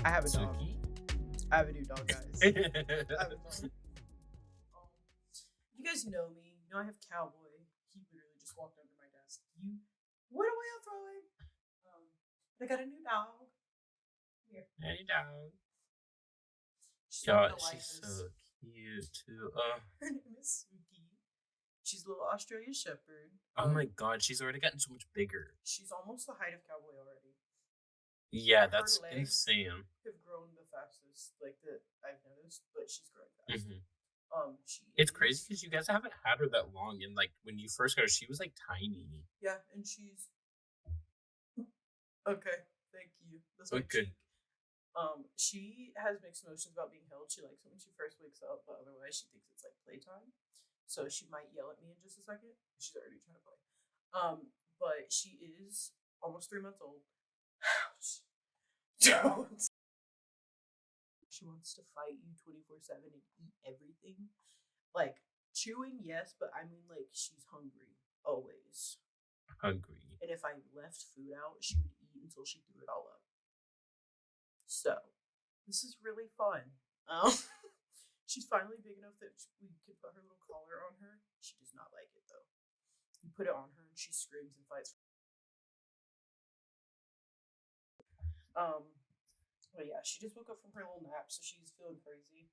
I have a dog. Suki? I have a new dog, guys. I have a dog. You guys know me. You know I have Cowboy. He literally just walked under my desk. What are we throwing? I got a new dog. Here. Hey, dog. She's God, not gonna like she's this. so cute, too. Her name is Suki. She's a little Australian Shepherd. Oh my god, she's already gotten so much bigger. She's almost the height of Cowboy already. Yeah, Her that's legs insane. have grown the fastest, like that I've noticed, but she's growing fast. Mm-hmm. She's It's crazy because you guys haven't had her that long, and like when you first got her, she was like tiny. Yeah, and she's okay. Thank you. That's my Okay. cheek. She has mixed emotions about being held. She likes it when she first wakes up, but otherwise she thinks it's like playtime. So she might yell at me in just a second. She's already trying to play. But she is almost 3 months old. Don't. She wants to fight you 24/7 and eat everything. Like chewing, yes, but I mean like she's hungry always. Hungry. And if I left food out, she would eat until she threw it all up. So, this is really fun. She's finally big enough that we could put her little collar on her. She does not like it though. You put it on her and she screams and fights. But yeah, she just woke up from her little nap, so she's feeling crazy.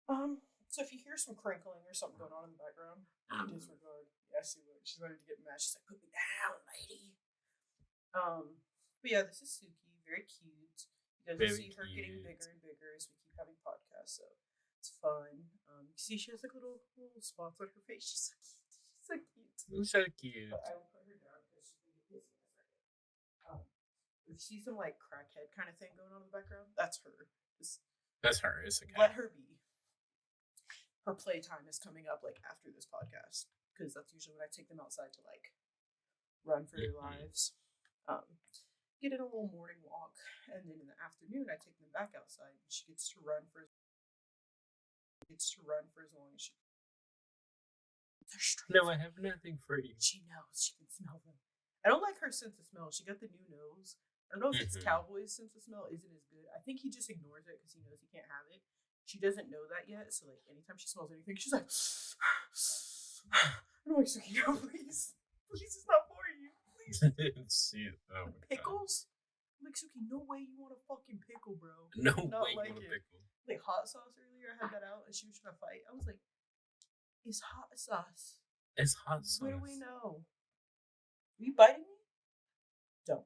So if you hear some crinkling or something going on in the background, disregard. Yeah, see, look, she's ready to get mad. She's like, "Put me down, lady." But yeah, this is Suki, very cute. You guys will see her getting bigger and bigger as we keep having podcasts, so it's fun. You see, she has like little spots on her face. She's so cute. She's so cute. But I will put her down because she's gonna get pissy in a second. If you see some like crackhead kind of thing going on in the background, that's her. That's her. It's okay. Let her be. Her playtime is coming up like after this podcast because that's usually when I take them outside to like run for their lives. Get in a little morning walk, and then in the afternoon I take them back outside. And she gets to run for as long as she. No, I have nothing for you. She knows. She can smell them. I don't like her sense of smell. She got the new nose. I don't know if it's Cowboy's sense of smell isn't as good. I think he just ignores it because he knows he can't have it. She doesn't know that yet, so like anytime she smells anything, she's like, I'm like, Suki, no, please. Please, it's not for you. Please. Pickles? I'm like, Suki, no way you want a fucking pickle, bro. No not way like you want a pickle. Like hot sauce earlier, I had that out and she was trying to fight. I was like, it's hot sauce. It's hot sauce. What do we know? Are you biting me? Don't.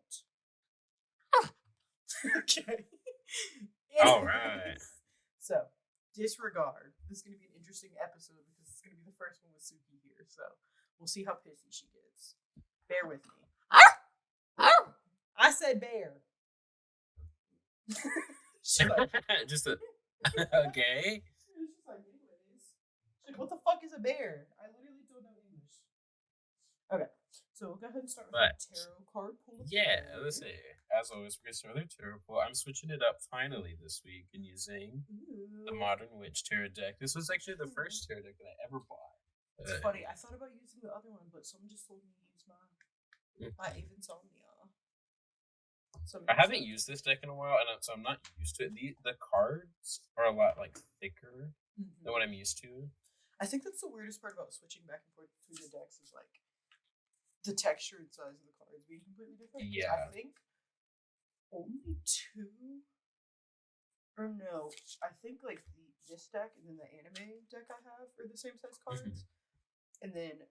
Okay. All right. So, disregard. This is going to be an interesting episode because it's going to be the first one with Suki here. So, we'll see how pissy she gets. Bear with me. I said bear. She's like, just a okay. She's just like, anyways. She's like, what the fuck is a bear? I literally don't know English. Okay, so we'll go ahead and start with the tarot card pull. Yeah, let's see. As always, we're going to start with our tarot pull. I'm switching it up finally this week and using the Modern Witch tarot deck. This was actually the first tarot deck that I ever bought. It's funny. I thought about using the other one, but someone just told me to use my Avonsomnia. I haven't used this deck in a while, and so I'm not used to it. The cards are a lot like thicker than what I'm used to. I think that's the weirdest part about switching back and forth between the decks is like the texture and size of the cards being completely different. Yeah. I think only two, or no, I think like this deck and then the anime deck I have are the same size cards, and then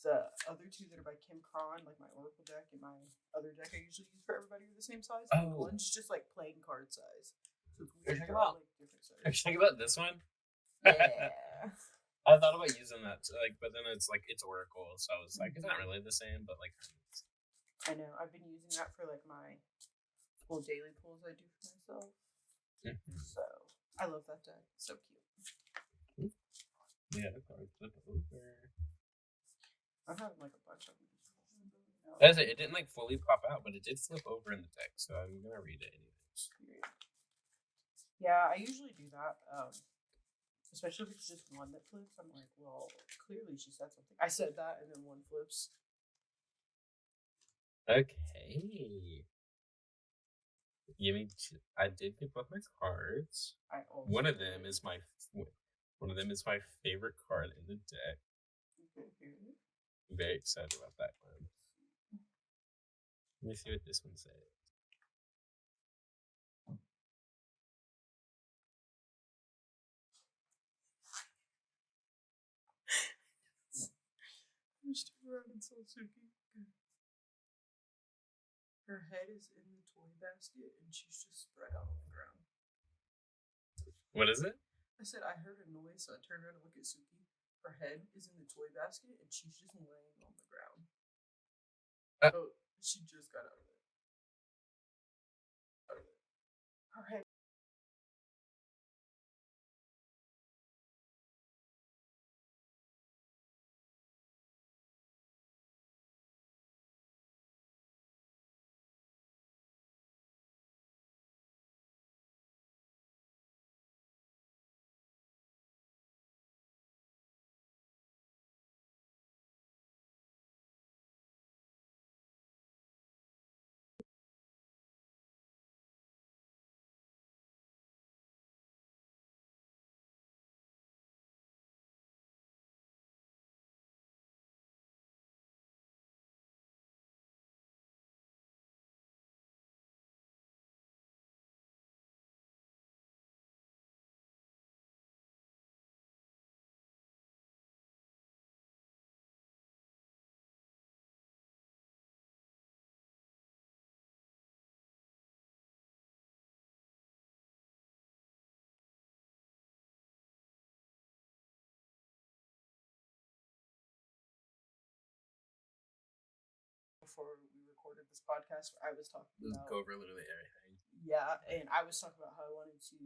the other two that are by Kim Kron, like my Oracle deck and my other deck I usually use for everybody, are the same size. Oh. One's just like playing card size. So it's weird. Are you talking about this one? Yeah. I thought about using that, like, but then it's like it's Oracle, so I was like, it's not really the same, but like. I know. I've been using that for like my little daily pulls I do for myself. So I love that deck. So cute. Yeah, the card flip over. I've had like a bunch of them. That's it. It didn't like fully pop out, but it did flip over in the deck, so I'm gonna read it anyways. Yeah, I usually do that. Especially if it's just one that flips. I'm like, well, clearly she said something. I said that, and then one flips. Okay. I did get both my cards. One of them is my favorite card in the deck. I'm very excited about that one. Let me see what this one says. Her head is in the toy basket and she's just spread out on the ground. What is it? I said I heard a noise, so I turned around to look at Suki. Her head is in the toy basket and she's just laying on the ground. Oh, she just got out of it. Her head. Before we recorded this podcast, I was talking about go over literally everything. Yeah, and I was talking about how I wanted to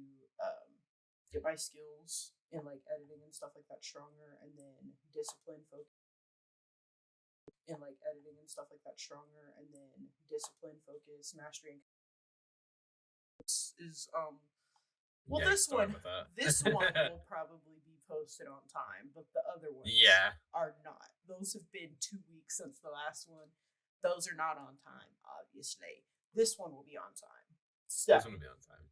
get my skills in like editing and stuff like that stronger, and then discipline focus in like editing and stuff like that stronger, and then discipline focus mastering is well Yeah, this one will probably be posted on time, but the other ones are not. Those have been 2 weeks since the last one. Those are not on time, obviously. This one will be on time. So, this one will be on time.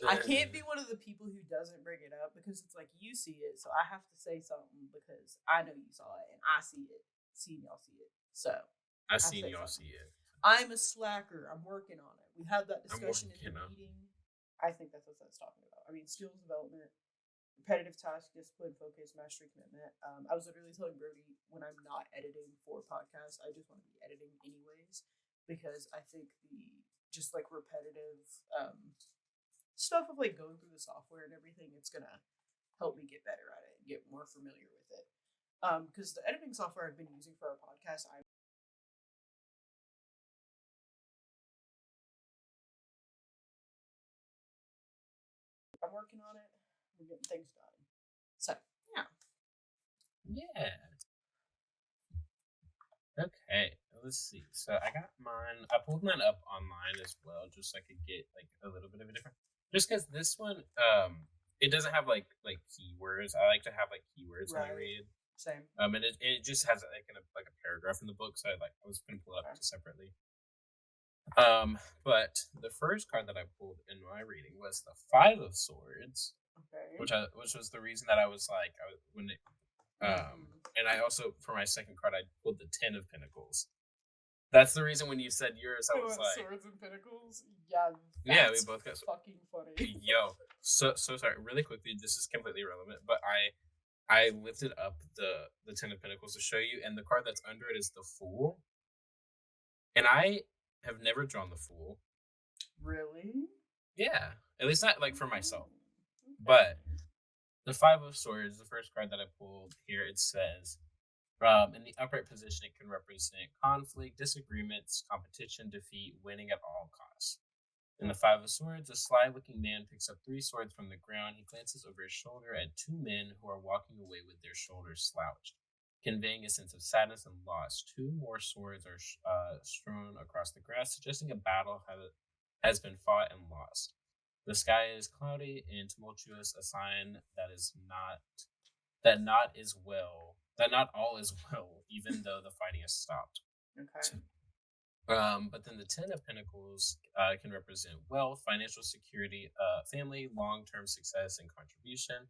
I can't be one of the people who doesn't bring it up because it's like you see it, so I have to say something because I know you saw it and I see it. Seeing y'all see it. So I've seen y'all see it. I'm a slacker. I'm working on it. We had that discussion in the meeting. I think that's what that's talking about. I mean, skills development, repetitive task, discipline, focus, mastery, commitment. I was literally telling Brody when I'm not editing for podcasts, I just want to be editing anyways because I think the just like repetitive stuff of like going through the software and everything, it's gonna help me get better at it and get more familiar with it. Because the editing software I've been using for our podcast, I'm working on it. We're getting things done. So, yeah. Yeah. Okay, let's see. So I got mine. I pulled mine up online as well, just so I could get like a little bit of a different. Just because this one, it doesn't have like keywords. I like to have like keywords when I read. Same. And it just has like a paragraph in the book, so I was gonna pull it up separately. But the first card that I pulled in my reading was the Five of Swords, which was the reason that I was like, and I also for my second card I pulled the Ten of Pentacles. That's the reason when you said yours, I was like Swords and Pentacles. Yeah, we both got fucking funny. Yo, so sorry. Really quickly, this is completely irrelevant, but I lifted up the Ten of Pentacles to show you, and the card that's under it is the Fool, and I have never drawn the Fool. Really? Yeah, at least not like for myself. But the Five of Swords, the first card that I pulled here, it says, in the upright position, it can represent conflict, disagreements, competition, defeat, winning at all costs. In the Five of Swords, a sly-looking man picks up 3 swords from the ground. He glances over his shoulder at 2 men who are walking away with their shoulders slouched, conveying a sense of sadness and loss. 2 more swords are strewn across the grass, suggesting a battle has been fought and lost. The sky is cloudy and tumultuous, a sign that not all is well, even though the fighting has stopped. Okay. But then the Ten of Pentacles can represent wealth, financial security, family, long-term success, and contribution.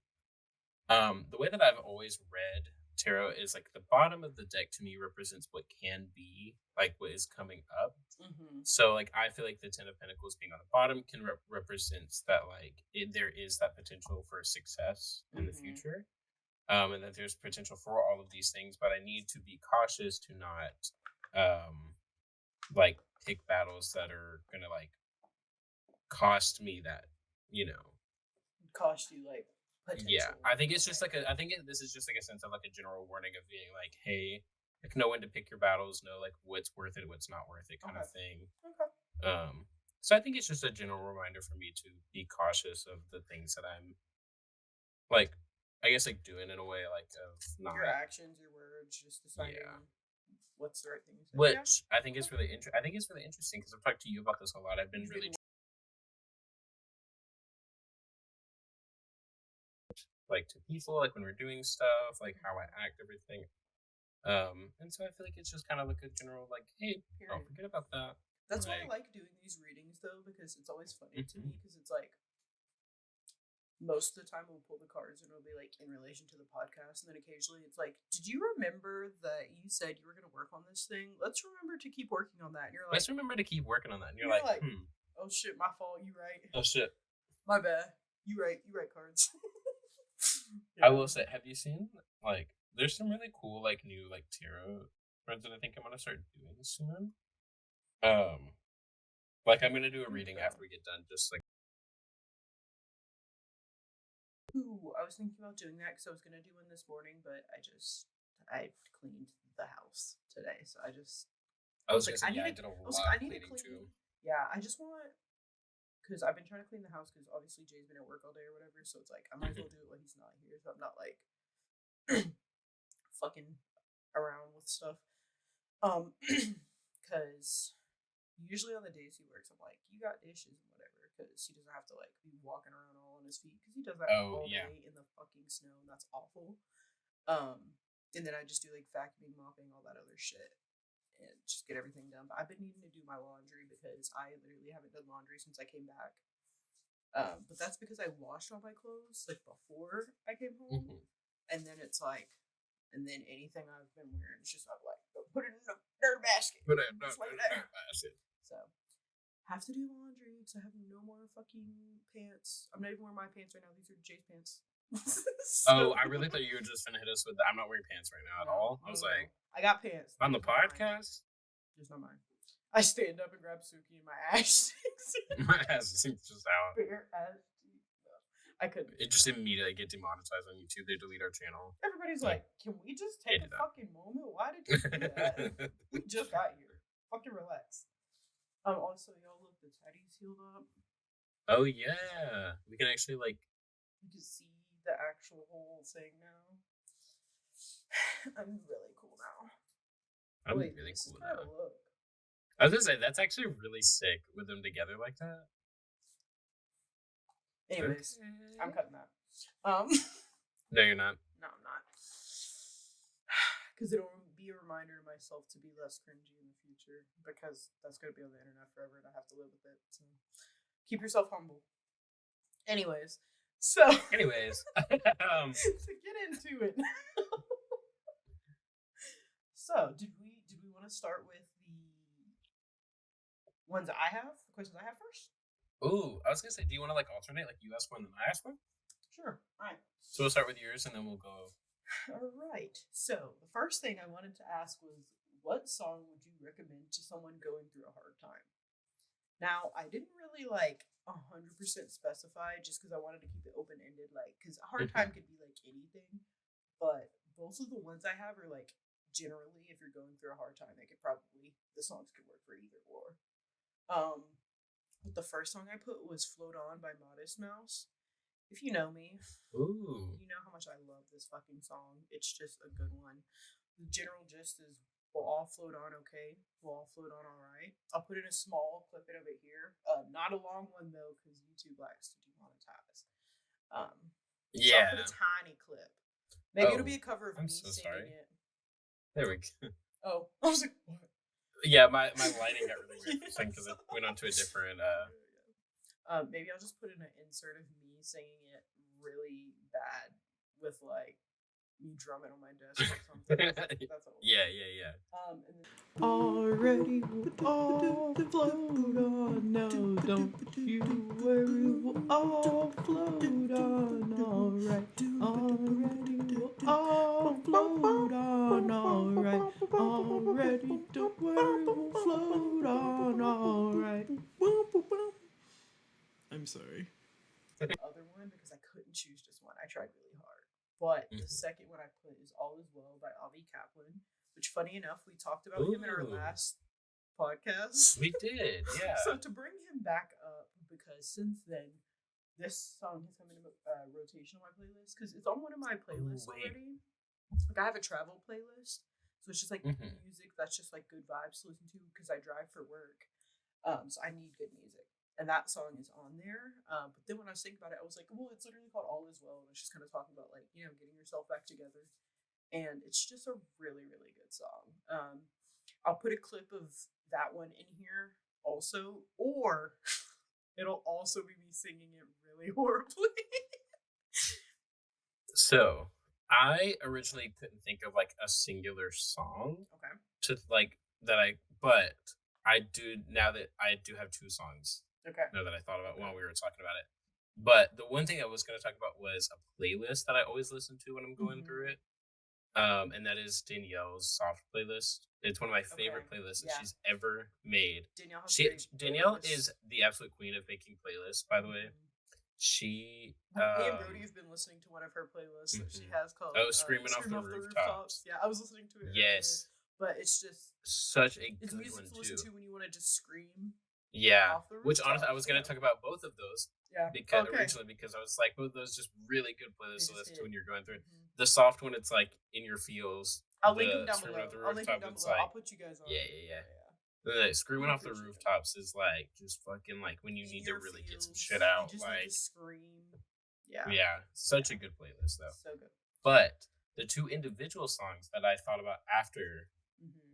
The way that I've always read tarot is like the bottom of the deck to me represents what can be, like what is coming up. Mm-hmm. So like I feel like the Ten of Pentacles being on the bottom can represents that like there is that potential for success in the future, and that there's potential for all of these things, but I need to be cautious to not like pick battles that are gonna like cost me that, Cost you like potential. Yeah, I think it's just like this is just like a sense of like a general warning of being like, hey, like know when to pick your battles, know like what's worth it, what's not worth it, kind of thing. Okay. So I think it's just a general reminder for me to be cautious of the things that I'm like, I guess like doing in a way like of not your actions, your words, just deciding what's the right thing to say. Which I think is really interesting because I've talked to you about this a lot. I've been really like to people, like when we're doing stuff, like how I act, everything. And so I feel like it's just kind of like a general like, hey, don't forget about that. That's why I like doing these readings though, because it's always funny to me because it's like most of the time we'll pull the cards and it'll be like in relation to the podcast, and then occasionally it's like, did you remember that you said you were going to work on this thing? Let's remember to keep working on that. And you're like, let's remember to keep working on that. And you're like, oh shit, my fault. You right. Oh shit, my bad. You right cards. I will say, have you seen like there's some really cool like new like tarot cards that I think I'm gonna start doing soon. Like I'm gonna do a reading after we get done, just like. Ooh, I was thinking about doing that because I was gonna do one this morning, but I cleaned the house today, so I did a lot of cleaning too. Yeah, I just want, because I've been trying to clean the house because obviously Jay's been at work all day or whatever, so it's like I might as well do it when he's not here, so I'm not like fucking around with stuff. Because usually on the days he works, I'm like, you got dishes and whatever, because he doesn't have to like be walking around all on his feet, because he does that all day in the fucking snow, and that's awful. And then I just do like vacuuming, mopping, all that other shit, and just get everything done. But I've been needing to do my laundry because I literally haven't done laundry since I came back. But that's because I washed all my clothes like before I came home, and then it's like, and then anything I've been wearing, it's just I'm like, put it in a dirt basket. Put it in a dirt basket. So, have to do laundry because I have no more fucking pants. I'm not even wearing my pants right now. These are Jay's pants. So, I really thought you were just gonna hit us with the I'm not wearing pants right now at all. I was like, I got pants. On the podcast? There's not mine. I stand up and grab Suki and my ass stinks. My ass stinks just out. Bare ass. I couldn't. It just immediately get demonetized on YouTube. They delete our channel. Everybody's like, can we just take a fucking moment? Why did you do that? We just got here. Fucking relax. Also, y'all look, the tatties healed up. Oh yeah, we can actually like. You can see the actual whole thing now. I'm really cool now. I'm really cool now. I was gonna say that's actually really sick with them together like that. Anyways, I'm cutting that. No, you're not. No, I'm not. Because it'll be a reminder to myself to be less cringy in the future, because that's going to be on the internet forever and I have to live with it. So keep yourself humble. Anyways, to get into it. So, did we want to start with the ones I have? The questions I have first? Ooh, I was gonna say, do you want to like alternate, like you ask one and then I ask one? Sure. All right. So we'll start with yours and then we'll go. All right. So the first thing I wanted to ask was, what song would you recommend to someone going through a hard time? Now, I didn't really like 100% specify, just because I wanted to keep it open ended, like, because a hard time could be like anything, but both of the ones I have are like, generally, if you're going through a hard time, the songs could work for either or. But the first song I put was Float On by Modest Mouse. If you know me, you know how much I love this fucking song. It's just a good one. The general gist is, we'll all float on okay. We'll all float on alright. I'll put in a small clip of it here. Not a long one, though, because YouTube likes to demonetize. Yeah. So I'll put a tiny clip. Maybe it'll be a cover of me singing it. There we go. Oh, I was like, what? Yeah, my lighting got really weird for a second because it went on to a different. Maybe I'll just put in an insert of me singing it really bad with like me drumming on my desk or something. That's what Yeah. And then, already all float on, no, don't you worry, we'll all float on, alright. Already we'll all float on, alright. Already, don't worry, we'll float on, alright. I'm sorry. The other one because I couldn't choose just one. I tried really hard. But the second one I put is All Is Well by Avi Kaplan, which, funny enough, we talked about him in our last podcast. We did, yeah. So to bring him back up, because since then, this song has come into rotation on my playlist, because it's on one of my playlists already. Like, I have a travel playlist, so it's just like music that's just like good vibes to listen to, because I drive for work. So I need good music. And that song is on there. But then when I was thinking about it, I was like, well, it's literally called All Is Well. And it's just kind of talking about, like, you know, getting yourself back together. And it's just a really, really good song. I'll put a clip of that one in here also. Or it'll also be me singing it really horribly. So, I originally couldn't think of, like, a singular song. Okay. But I do, now that I do have two songs. Okay. Now that I thought about while we were talking about it. But the one thing I was going to talk about was a playlist that I always listen to when I'm going through it. And that is Danielle's soft playlist. It's one of my favorite playlists that she's ever made. Danielle is the absolute queen of making playlists, by the way. She me and Brody have been listening to one of her playlists that she has called Screaming Off the Rooftops. Yeah, I was listening to it. Yes. But it's just such a good one, music to listen to when you want to just scream. Yeah, which honestly, I was going to talk about both of those. Yeah. Because I was like, both of those just really good playlists to listen to when you're going through it. The soft one, it's like in your feels. I'll link them down below. I'll put you guys on. Yeah. The Screaming Off the Rooftops is like just fucking like when you need to really get some shit out. You just like need to scream. Yeah. Yeah, such a good playlist though. So good. But the two individual songs that I thought about after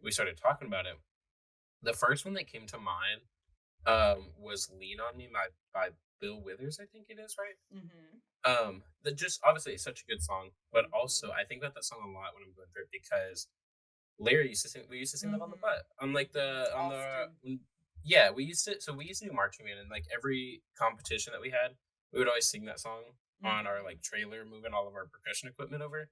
we started talking about it, the first one that came to mind was "Lean on Me" by Bill Withers, I think it is, right? That just obviously such a good song, but also I think about that song a lot when I'm going through it because Larry used to sing. We used to sing that on the butt, we used to do marching band, and like every competition that we had, we would always sing that song on our like trailer, moving all of our percussion equipment over.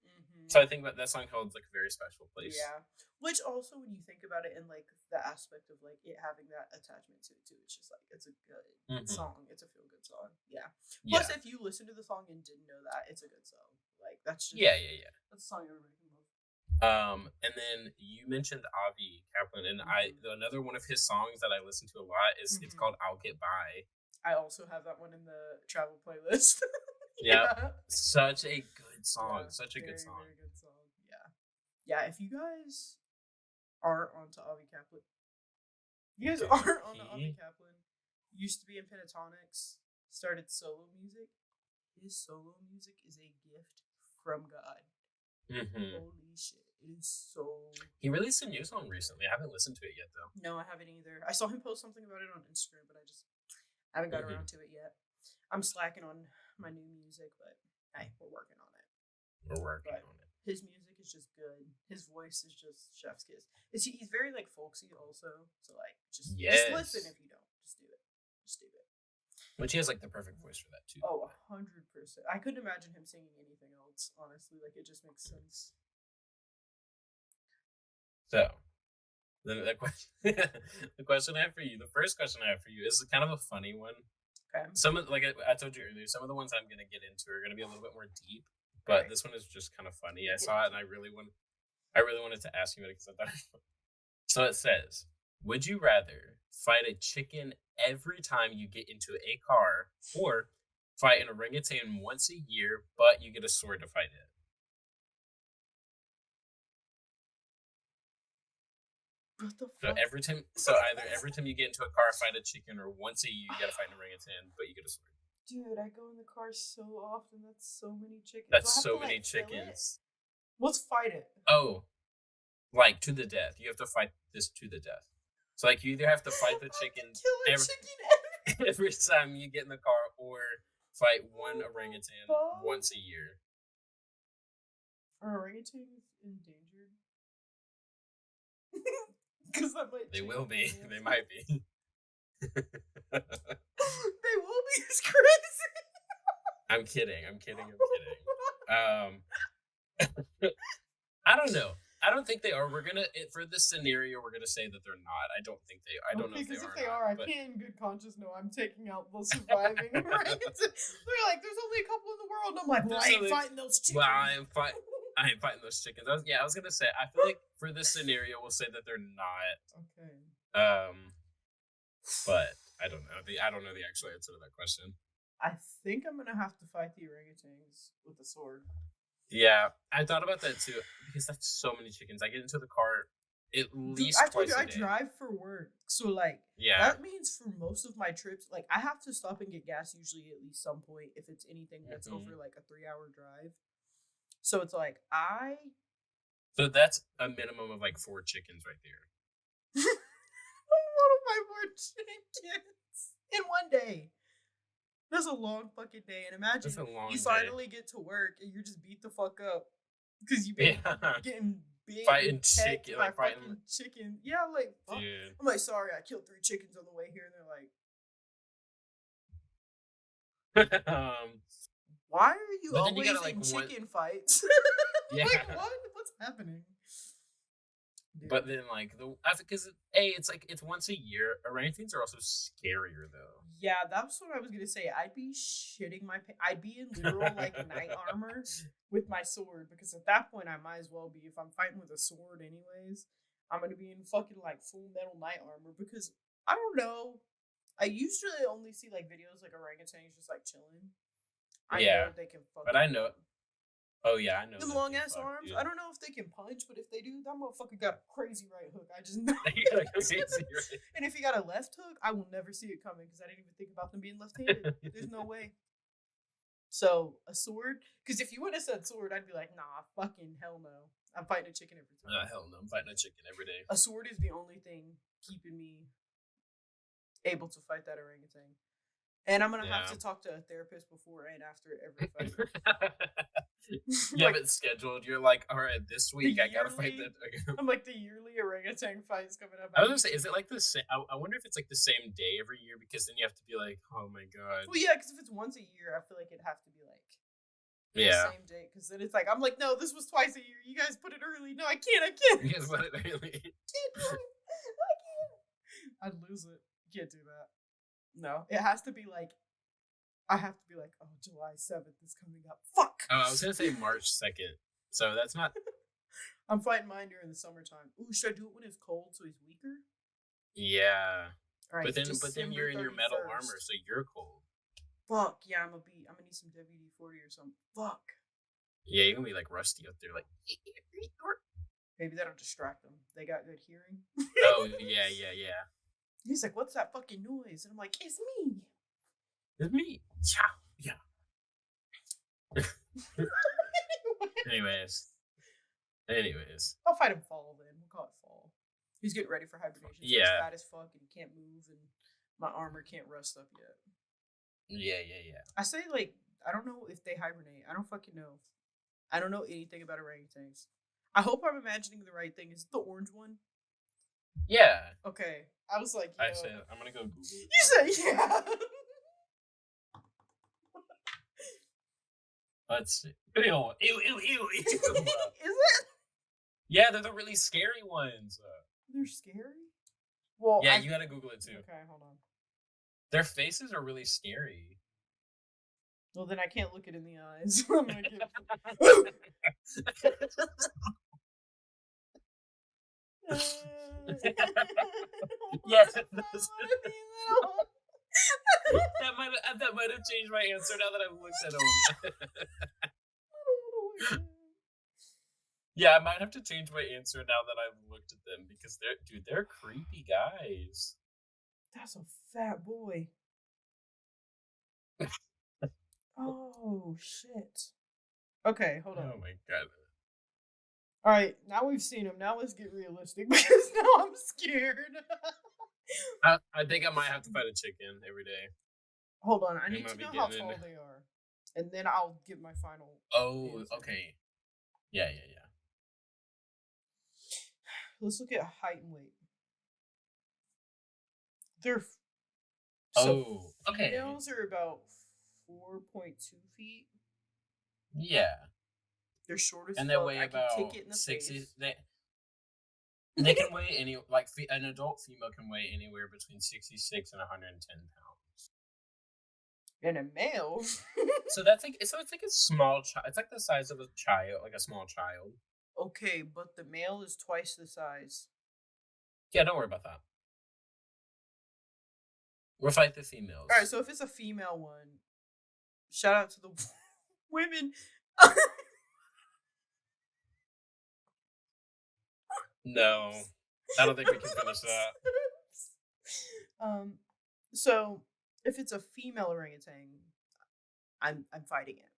So I think that song holds like a very special place. Yeah. Which also, when you think about it in like the aspect of like it having that attachment to it too, it's just like it's a good song. It's a feel good song. Yeah. Plus, if you listen to the song and didn't know that, it's a good song. Like that's just that's a song everybody can love. And then you mentioned Avi Kaplan, and another one of his songs that I listen to a lot is it's called "I'll Get By." I also have that one in the travel playlist. Yeah, such a good song. Such a good song. Very good song. Yeah. If you guys aren't onto Avi Kaplan, Avi Kaplan, used to be in Pentatonics, started solo music. His solo music is a gift from God. Holy shit. It is so... He released a new song recently. I haven't listened to it yet, though. No, I haven't either. I saw him post something about it on Instagram, but I haven't got around to it yet. I'm slacking on my new music, but hey, we're working on it. His music is just good. His voice is just chef's kiss. He's very like folksy also, so like just listen if you don't. Just do it. But he has like the perfect voice for that too. Oh, 100%. I couldn't imagine him singing anything else, honestly. Like it just makes sense. So, the question I have for you, the first question I have for you is kind of a funny one. Okay. Some of, like I told you earlier, some of the ones I'm going to get into are going to be a little bit more deep, but this one is just kind of funny. I saw it and I really wanted to ask you about it because I thought it was funny. So it says, would you rather fight a chicken every time you get into a car or fight an orangutan once a year, but you get a sword to fight it? What the fuck? Either every time you get into a car, fight a chicken, or once a year you gotta fight an orangutan, but you get a sword. Dude, I go in the car so often. That's so many chickens. That's so many chickens. Let's fight it. Oh, like to the death. You have to fight this to the death. So like you either have to fight the chickens Kill a chicken every time you get in the car, or fight one orangutan once a year. Are orangutans endangered? Because that might. They will be. They might be. They will be. It's crazy. I'm kidding. I don't know. I don't think they are. We're gonna for this scenario. We're gonna say that they're not. I don't think they. I don't know if they are. Because if they are, I can't in good conscience know I'm taking out the surviving orangutans. They're like, there's only a couple in the world. And I'm like, well, I ain't fighting those chickens. Well, I ain't fighting those chickens. I was gonna say. I feel like for this scenario, we'll say that they're not. Okay. But I don't know. I don't know the actual answer to that question. I think I'm gonna have to fight the orangutans with a sword. Yeah, I thought about that too because that's so many chickens. I get into the car at least twice a day. I drive for work, so like that means for most of my trips, like I have to stop and get gas usually at least some point if it's anything that's over like a 3-hour drive. So it's like So that's a minimum of like 4 chickens right there. One of my 4 chickens in one day. That's a long fucking day, and imagine you finally get to work and you just beat the fuck up because you've been getting big fighting chicken, like fighting chicken. Yeah, like fuck. I'm like, sorry, I killed 3 chickens on the way here, and they're like, why are you always in chicken fights? Yeah. Like what? What's happening? Dude. But then, like because it's once a year. Orangutans are also scarier though. Yeah, that's what I was gonna say. I'd be shitting my pants. I'd be in literal like knight armor with my sword because at that point I might as well be. If I'm fighting with a sword, anyways, I'm gonna be in fucking like full metal knight armor because I don't know. I usually only see like videos like orangutans just like chilling. I know they can fucking. But I know. Oh yeah, I know. Them long ass arms. Dude. I don't know if they can punch, but if they do, that motherfucker got a crazy right hook. I just know. And if he got a left hook, I will never see it coming because I didn't even think about them being left-handed. There's no way. So a sword, because if you would have said sword, I'd be like, nah, fucking hell no. I'm fighting a chicken every time. Hell no, I'm fighting a chicken every day. A sword is the only thing keeping me able to fight that orangutan. And I'm gonna have to talk to a therapist before and after every fight. You have it scheduled. You're like, all right, this week I gotta fight that. I'm like, the yearly orangutan fight's coming up. I was gonna say, is it like the same? I wonder if it's like the same day every year because then you have to be like, oh my god. Well, yeah, because if it's once a year, I feel like it'd have to be like the same day. Because then it's like, I'm like, no, this was twice a year. You guys put it early. No, I can't. You guys put it early. I can't do it. I can't. I'd lose it. You can't do that. No, it has to be like. I have to be like, oh, July 7th is coming up. Fuck! Oh, I was going to say March 2nd. So that's not... I'm fighting mine during the summertime. Ooh, should I do it when it's cold so he's weaker? Yeah. All right, but then you're in your metal armor, so you're cold. Fuck, yeah, I'm gonna need some WD-40 or something. Fuck. Yeah, you're going to be like rusty up there, like... Maybe that'll distract them. They got good hearing. Oh, yeah. He's like, what's that fucking noise? And I'm like, it's me. It's me. Yeah. Anyways. I'll fight him fall then. We'll call it fall. He's getting ready for hibernation. So he's fat as fuck and he can't move and my armor can't rust up yet. Yeah. I say like, I don't know if they hibernate. I don't fucking know. I don't know anything about orangutans. I hope I'm imagining the right thing. Is it the orange one? Yeah. Okay. I was like, I said, I'm gonna go Google. You said, yeah. Let's see. Ew. Is it? Yeah, they're the really scary ones. They're scary? Well, yeah, you gotta Google it too. Okay, hold on. Their faces are really scary. Well, then I can't look it in the eyes. I'm gonna get... Yes. That might have changed my answer now that I've looked at them. Yeah, I might have to change my answer now that I've looked at them because they're creepy guys. That's a fat boy. Oh shit. Okay, hold on. Oh my god. Alright, now we've seen him. Now let's get realistic because now I'm scared. I think I might have to fight a chicken every day. Hold on, I We need might to be know how getting tall into- they are, and then I'll give my final. Oh, answer. okay. Yeah. Let's look at height and weight. They're okay. Females are about 4.2 feet. Yeah. They're short as And fuck. they weigh I about can kick it in the 60. face. They can weigh an adult female can weigh anywhere between 66 and 110 pounds. And a male. So it's like a small child. It's like the size of a child, like a small child. Okay, but the male is twice the size. Yeah, don't worry about that. We'll fight the females. All right, so if it's a female one, shout out to the women. No, I don't think we can finish that. So if it's a female orangutan, I'm fighting it.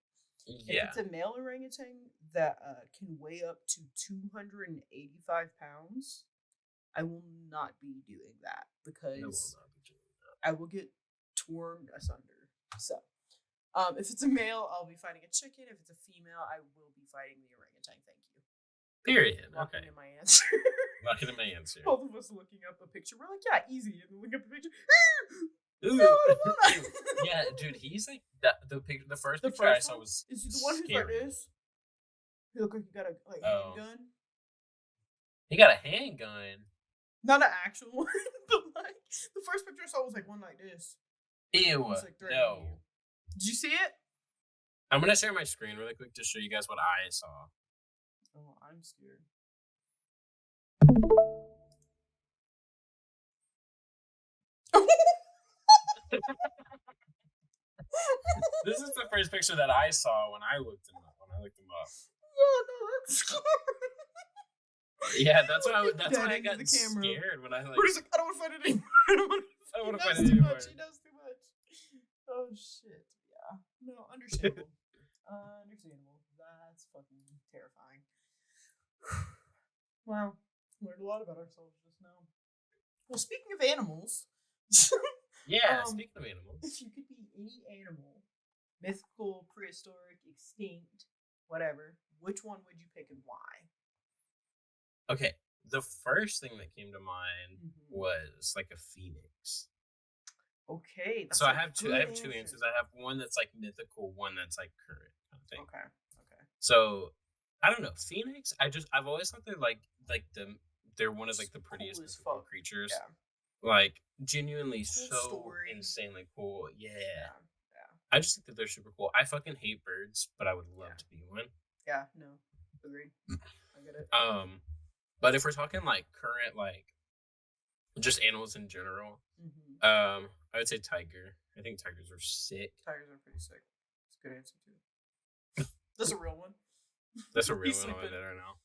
Yeah. If it's a male orangutan that can weigh up to 285 pounds, I will not be doing that because I will get torn asunder. So, if it's a male, I'll be fighting a chicken. If it's a female, I will be fighting the orangutan. Thank you. Period. Locking Okay. in my answer. Locking in my answer. Both of us looking up a picture. We're like, yeah, easy. And then look up the picture. Ooh. No, Yeah, dude, he's like the first the picture I first saw one? was Is he the one who's like scary. this? He look like he got a Oh. handgun. He got a handgun. Not an actual one, but like the first picture I saw was like one like this. Ew. It was, like, threatening No. you. Did you see it? I'm gonna share my screen really quick to show you guys what I saw. Oh, I'm scared. This is the first picture that I saw when I looked him up. Yeah, no, that's scary. Yeah, that's why I Dead got into the camera. scared when I like. But he's like, I don't want to fight it anymore. I don't want to fight fight it too anymore. much. He does too much. Oh shit. Yeah. No, understandable. Understandable. That's fucking terrifying. Wow. Learned a lot about ourselves just now. Well, speaking of animals. Yeah, speaking of animals. If you could be any animal, mythical, prehistoric, extinct, whatever, which one would you pick and why? Okay, the first thing that came to mind was like a phoenix. Okay. So I have two answers. I have one that's like mythical, one that's like current kind of thing. Okay. So I don't know, phoenix. I've always thought they're one of like the prettiest mythical creatures. Yeah. Like genuinely cool so story. Insanely cool. Yeah. Yeah. I just think that they're super cool. I fucking hate birds, but I would love to be one. Yeah, no. Agreed. I get it. But if we're talking like current, like just animals in general, I would say tiger. I think tigers are sick. Tigers are pretty sick. That's a good answer too. That's a real one. That's a real one. I did right now.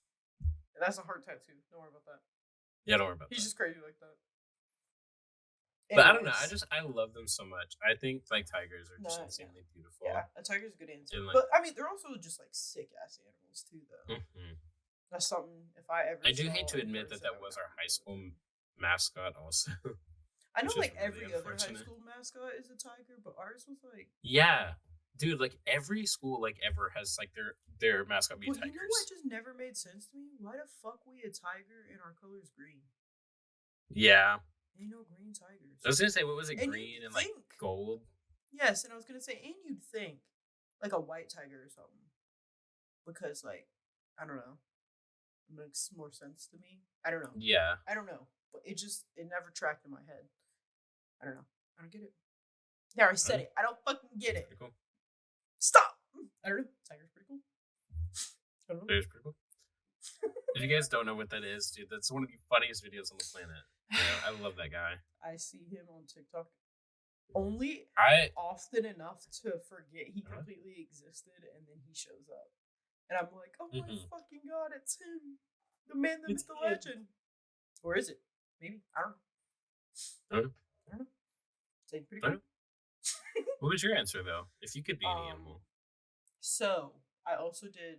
And that's a heart tattoo. Don't worry about that. Yeah, don't worry about that. He's just crazy like that. But I don't know. I love them so much. I think like tigers are just insanely beautiful. Yeah, a tiger's a good answer. And, like, but I mean, they're also just like sick ass animals too, though. That's something. If I ever, I do hate to admit that was our high school mascot. Also, I know like really every other high school mascot is a tiger, but ours was like dude. Like every school like ever has like their mascot be tigers. You know what just never made sense to me? Why the fuck we a tiger and our color's green? Yeah. Ain't no green tigers. I was gonna say, what was it? And green and like gold. Yes, and I was gonna say, and you'd think like a white tiger or something, because like I don't know, it makes more sense to me. I don't know. Yeah. I don't know, but it never tracked in my head. I don't know. I don't get it. There, I said it. I don't fucking get it. Cool. Stop. I don't know. Tiger's pretty cool. I don't know. Tiger's pretty cool. If you guys don't know what that is, dude, that's one of the funniest videos on the planet. Yeah, I love that guy. I see him on TikTok only often enough to forget he completely existed, and then he shows up. And I'm like, oh my fucking god, it's him. The man, the myth, the legend. Or is it? Maybe. I don't know. It's pretty cool. What was your answer, though? If you could be any animal. So, I also did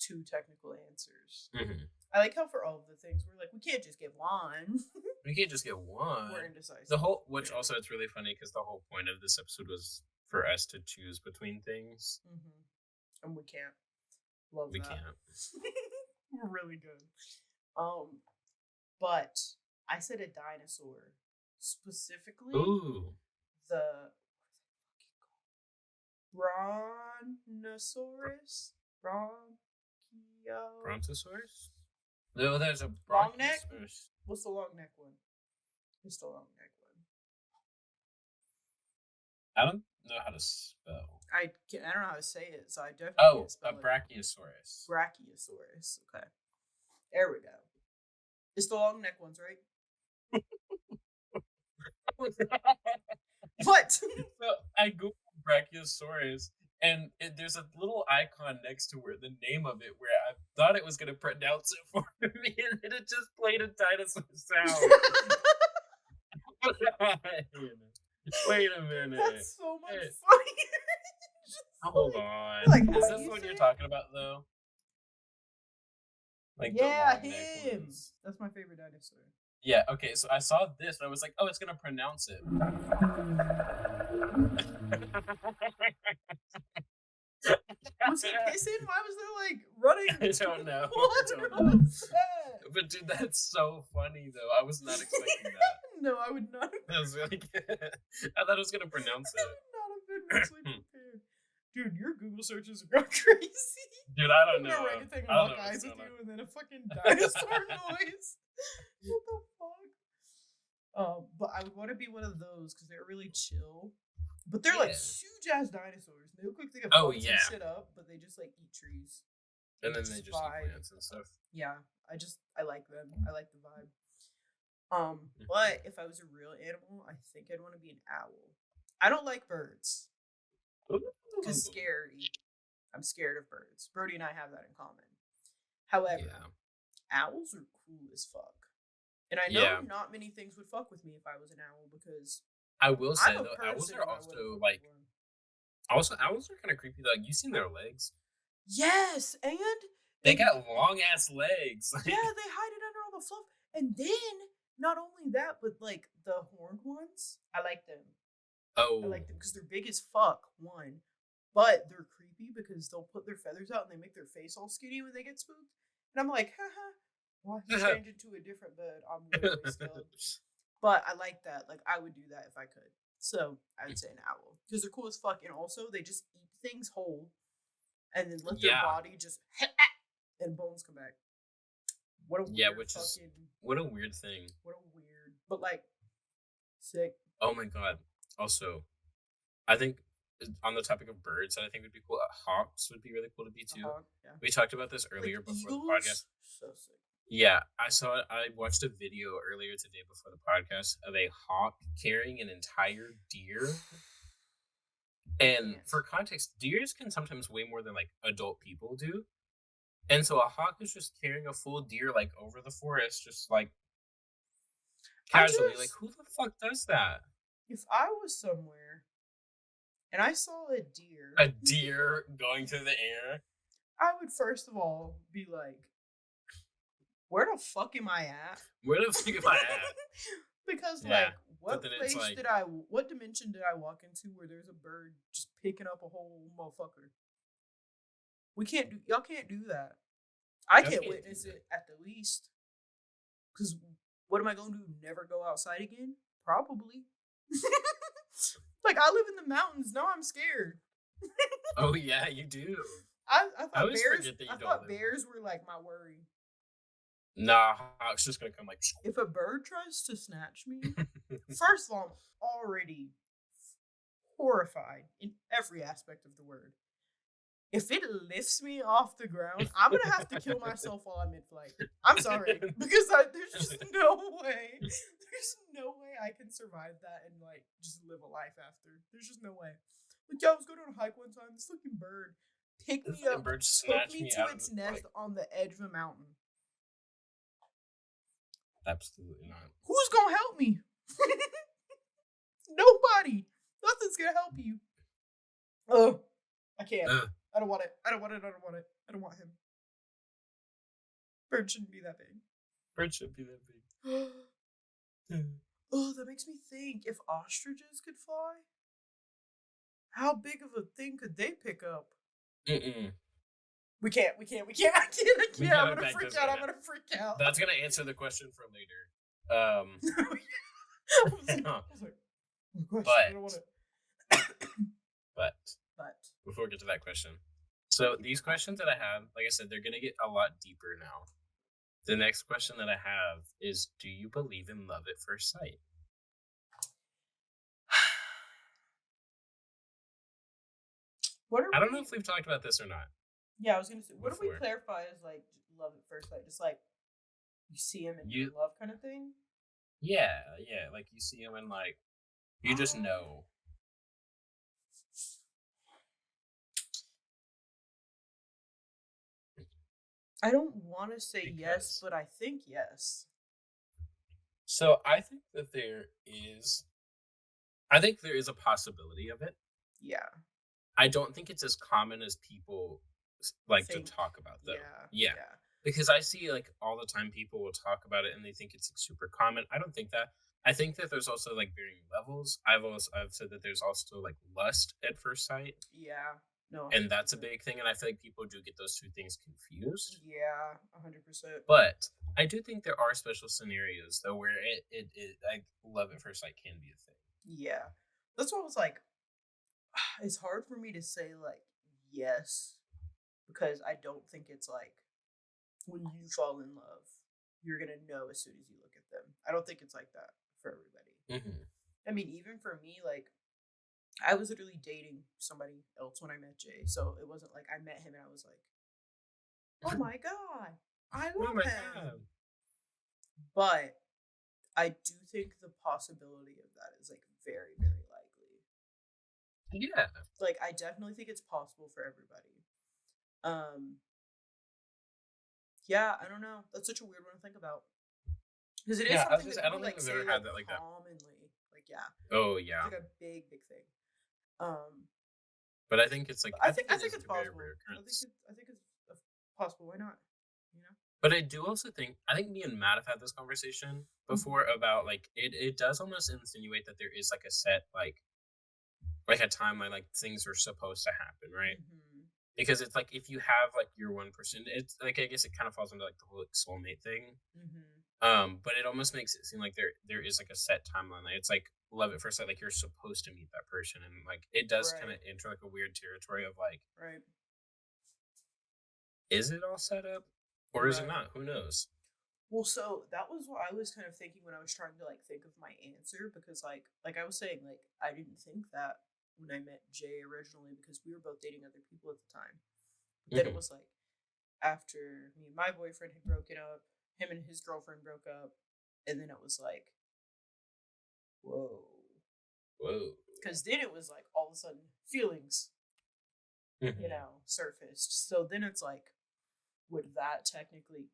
2 technical answers. I like how for all of the things we're like, we can't just give one. We can't just get one. We're indecisive. Which also it's really funny because the whole point of this episode was for us to choose between things. And we can't. Love we that. Can't. We're really good. But I said a dinosaur. Specifically, the Brontosaurus? Brontosaurus? No, there's a long neck. What's the long neck one? It's the long neck one. I don't know how to spell. I don't know how to say it, so I definitely can't spell a Brachiosaurus. Brachiosaurus. Okay. There we go. It's the long neck ones, right? What? So I googled Brachiosaurus, and there's a little icon next to where the name of it, where I thought it was gonna pronounce it for me, and it just played a dinosaur sound. Wait a minute. That's so much funnier. Hold on. Is this what you're talking about, though? Like yeah, him. That's my favorite dinosaur. Yeah, okay, so I saw this, and I was like, oh, it's going to pronounce it. Was he pissing? Why was there, running? I don't know. But, dude, that's so funny, though. I was not expecting that. No, I would not have. That was really good. I thought it was going to pronounce it. I would not have been mentally prepared. Dude, your Google searches are going crazy. Dude, I don't know. Orangutan lock eyes with you, and then a fucking dinosaur noise. What the fuck? But I would want to be one of those because they're really chill. But they're huge ass dinosaurs. They look like they can shit up, but they just eat trees. And then they just eat plants and stuff. Yeah, I like them. I like the vibe. But if I was a real animal, I think I'd want to be an owl. I don't like birds. Because scary. I'm scared of birds. Brody and I have that in common. However, owls are cool as fuck. And I know not many things would fuck with me if I was an owl because I will say though, owls are also owls are kind of creepy. Like, you seen their legs? Yes, and they got long ass legs. Yeah, they hide it under all the fluff. And then not only that, but the horned ones, I like them. Oh, I like them because they're big as fuck. One, but they're creepy because they'll put their feathers out and they make their face all skinny when they get spooked. And I'm like, haha. Why change into a different bird? I'm literally scared. But I like that. I would do that if I could. So I would say an owl because they're cool as fuck, and also they just eat things whole, and then let their body just and bones come back. What a weird what a weird thing. What a weird, but sick. Oh my god. Also, I think on the topic of birds, that I think would be cool. Hawks would be really cool to be too. We talked about this earlier before the podcast. So sick. Yeah, I watched a video earlier today before the podcast of a hawk carrying an entire deer. And for context, deers can sometimes weigh more than adult people do. And so a hawk is just carrying a full deer over the forest, just casually. Who the fuck does that? If I was somewhere and I saw a deer going through the air, I would first of all be like, where the fuck am I at? Where the fuck am I at? Because what dimension did I walk into where there's a bird just picking up a whole motherfucker? Y'all can't do that. I can't witness it at the least. Because what am I going to do? Never go outside again? Probably. I live in the mountains. Now I'm scared. Oh yeah, you do. I thought bears were my worry. Nah, Hawk's just gonna come If a bird tries to snatch me, first of all, I'm already horrified in every aspect of the word. If it lifts me off the ground, I'm gonna have to kill myself while I'm in flight. I'm sorry, because there's just no way. There's no way I can survive that and just live a life after. There's just no way. I was going on a hike one time. This fucking bird picked me up, took me to its nest on the edge of a mountain. Absolutely not. Who's gonna help me? Nobody. Nothing's gonna help you. Oh, I can't. I don't want it. I don't want it. I don't want it. I don't want him. Bird shouldn't be that big. Bird shouldn't be that big. Oh, that makes me think. If ostriches could fly, how big of a thing could they pick up? We can't. I can't. I'm gonna freak out. I'm gonna freak out. That's gonna answer the question for later. But before we get to that question, so these questions that I have, like I said, they're gonna get a lot deeper now. The next question that I have is, do you believe in love at first sight? I don't know if we've talked about this or not. Yeah, I was gonna say, what do we clarify as like love at first sight? Just like you see him and you love kind of thing? Yeah, like you see him and like you just know. I don't want to say yes, but I think yes. So I think that there is a possibility of it. Yeah. I don't think it's as common as people like to talk about, though. Yeah. Because I see like all the time people will talk about it and they think it's like, super common. I don't think that. I think that there's also like varying levels. I've said that there's also like lust at first sight. Yeah. No. And that's a big thing, and I feel like people do get those two things confused. Yeah, 100%. But I do think there are special scenarios though where it like love at first sight can be a thing. Yeah, that's what I was like. It's hard for me to say like yes, because I don't think it's like when you fall in love, you're gonna know as soon as you look at them. I don't think it's like that for everybody. Mm-hmm. I mean, even for me, like. I was literally dating somebody else when I met Jay, so it wasn't like I met him and I was like, "Oh my god, I love him." God. But I do think the possibility of that is like very, very likely. Yeah, like I definitely think it's possible for everybody. Yeah, I don't know. That's such a weird one to think about because it is something that I don't think we've ever had that like that commonly. Like, yeah. Oh yeah. It's like a big thing. But I think it's like I think it's possible. I think it's possible. Why not? You know. But I do also think me and Matt have had this conversation before about like it does almost insinuate that there is like a set like a timeline, like things are supposed to happen, right? Mm-hmm. Because it's like if you have like your one person, it's like I guess it kind of falls into like the whole like soulmate thing. Mm-hmm. But it almost makes it seem like there is like a set timeline. Like, it's like love at first sight, like you're supposed to meet that person, and like it does kind of enter like a weird territory of like, is it all set up or is it not? Who knows? Well, so that was what I was kind of thinking when I was trying to like think of my answer, because like I was saying, like I didn't think that when I met Jay originally, because we were both dating other people at the time. But then it was like after me and my boyfriend had broken up, him and his girlfriend broke up, and then it was like, whoa. Because then it was like all of a sudden feelings, surfaced. So then it's like, would that technically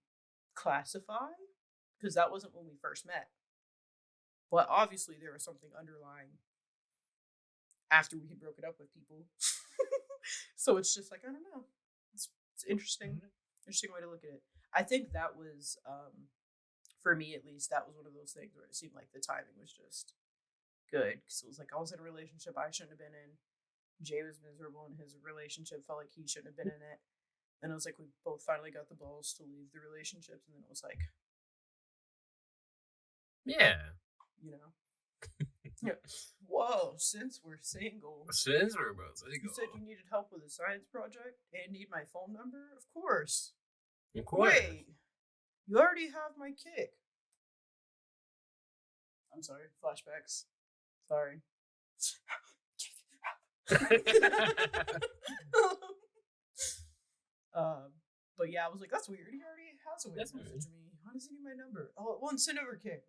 classify? Because that wasn't when we first met. But obviously there was something underlying after we had broken up with people. So it's just like, I don't know. It's interesting. Interesting way to look at it. I think that was, for me at least, that was one of those things where it seemed like the timing was just good. Because it was like I was in a relationship I shouldn't have been in. Jay was miserable in his relationship, felt like he shouldn't have been in it. And it was like we both finally got the balls to leave the relationships, and then it was like, yeah. Yeah. Whoa, since we're single. Since we're both single. You said you needed help with a science project and need my phone number? Of course. Of course. Wait, you already have my kick. I'm sorry, flashbacks. Sorry. But yeah, I was like, that's weird. He already has a way to message me. How does he need my number? Oh, well, send over kick.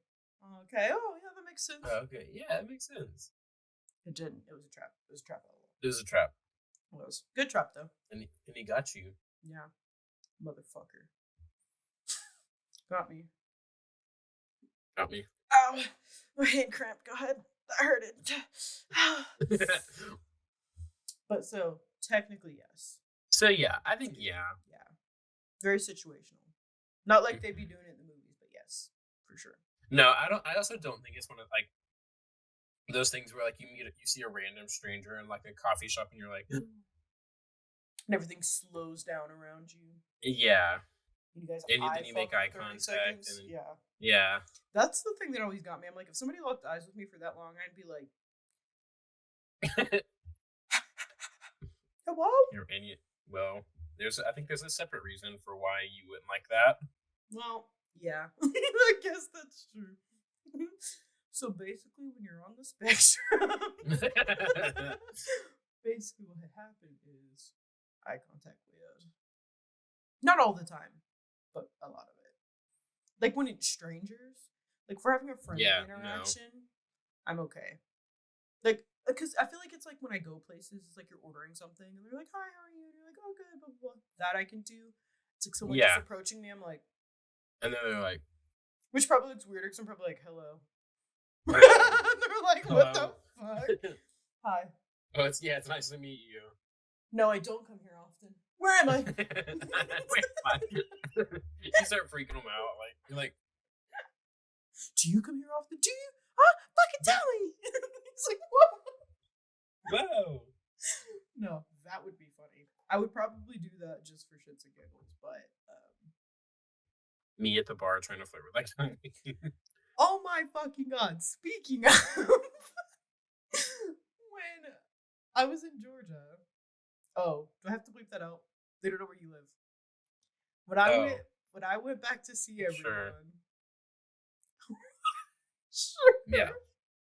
Okay. Oh, yeah, that makes sense. Okay. Yeah, that makes sense. It didn't. It was a trap. It was a trap. It was a trap. It was. Good trap, though. And he got you. Yeah. Motherfucker. Got me. Got me. Ow. My hand cramp. Go ahead. That hurt it. But so, technically, yes. So, yeah. I think, yeah. Yeah. Very situational. Not like they'd be doing it in the movies, but yes. For sure. No, I don't. I also don't think it's one of like those things where like you see a random stranger in like a coffee shop and you're like, And everything slows down around you. yeah, You guys and then eye you fuck make eye for 30 contact, seconds. and then, Yeah. yeah, That's the thing that always got me. I'm like, if somebody locked eyes with me for that long, I'd be like, hello? and you, well, I think there's a separate reason for why you wouldn't like that. Well, yeah. I guess that's true. So basically, when you're on the spectrum, basically what had happened is eye contact weird. Not all the time, but a lot of it. Like when it's strangers, like if we're having a friendly interaction, I'm okay. Like, because I feel like it's like when I go places, it's like you're ordering something and they're like, "Hi, how are you?" And you're like, "Oh, good," blah blah blah. That I can do. It's like someone just approaching me. I'm like, and then they're like, which probably looks weirder because I'm probably like, "Hello." hello. They're like, "What the fuck?" Hi. Oh, it's nice to meet you. No, I don't come here often. Where am I? Where am I? You start freaking them out. Like you're like, do you come here often? Do you? Fucking tell me. He's like, whoa. whoa. No, that would be funny. I would probably do that just for shits and giggles, but me at the bar trying to flirt with like. Oh my fucking god! Speaking of, when I was in Georgia. Oh, do I have to bleep that out? They don't know where you live. When I went back to see everyone. Sure. Yeah.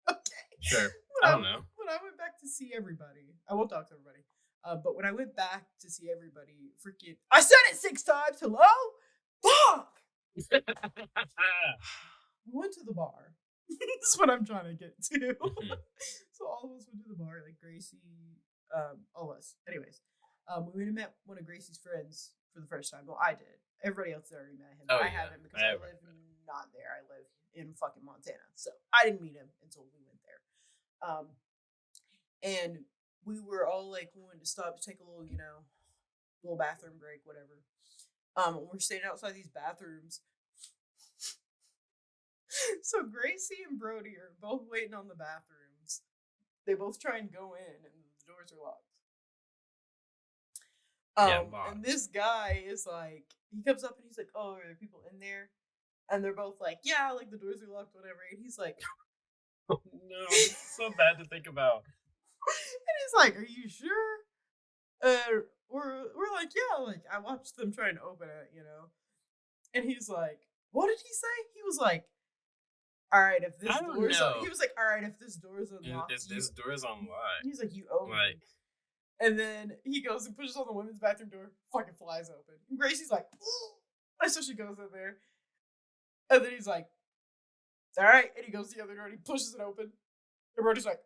Okay. Sure. I don't know. When I went back to see everybody, I won't talk to everybody. But when I went back to see everybody, freaking, I said it 6 times. Hello? Fuck. We went to the bar. This is what I'm trying to get to. Mm-hmm. So all of us went to the bar, like Gracie, all of us. Anyways, we went and met one of Gracie's friends for the first time. Well, I did. Everybody else had already met him. I haven't because I live not there. I live in fucking Montana. So I didn't meet him until we went there. And we were all like wanting to stop to take a little, little bathroom break, whatever. We're standing outside these bathrooms. So Gracie and Brody are both waiting on the bathrooms. They both try and go in, and the doors are locked. And this guy is like, he comes up and he's like, "Oh, are there people in there?" And they're both like, "Yeah, like the doors are locked, whatever." And he's like, "Oh no, it's so bad to think about." And he's like, "Are you sure?" We're like, "Yeah." Like I watched them trying to open it, And he's like, "What did he say?" He was like, "All right, if this door's he was like, "All right, if this door's unlocked, if this door's unlocked." He's like, "You owe me." And then he goes and pushes on the women's bathroom door, fucking flies open. And Gracie's like, "Ooh." And so she goes in there. And then he's like, "All right." And he goes to the other door and he pushes it open. And Brody's like,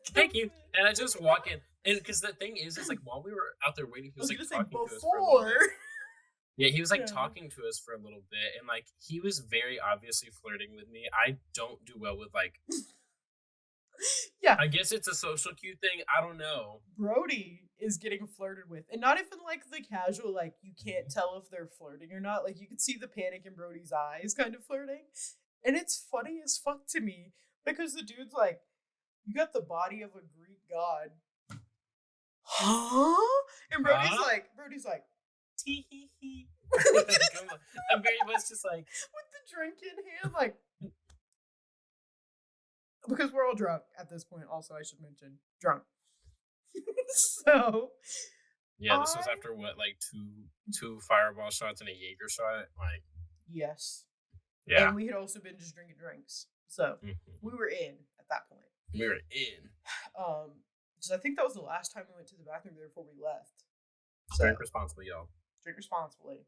"Thank you." And I just walk in. And because the thing is like while we were out there waiting, he was like talking to us for a little bit. Yeah, he was like talking to us for a little bit, and like he was very obviously flirting with me. I don't do well with like. Yeah. I guess it's a social cue thing. I don't know. Brody is getting flirted with, and not even like the casual, like you can't tell if they're flirting or not. Like you can see the panic in Brody's eyes, kind of flirting, and it's funny as fuck to me because the dude's like, "You got the body of a Greek god." Huh? And Brody's like. Tee hee hee. I'm very much just like with the drink in hand, like because we're all drunk at this point. Also, I should mention drunk. So yeah, this was after what, like two fireball shots and a Jaeger shot, like yes, yeah, and we had also been just drinking drinks, so we were in at that point. We were in. Because I think that was the last time we went to the bathroom there before we left. So, drink responsibly, y'all. Drink responsibly.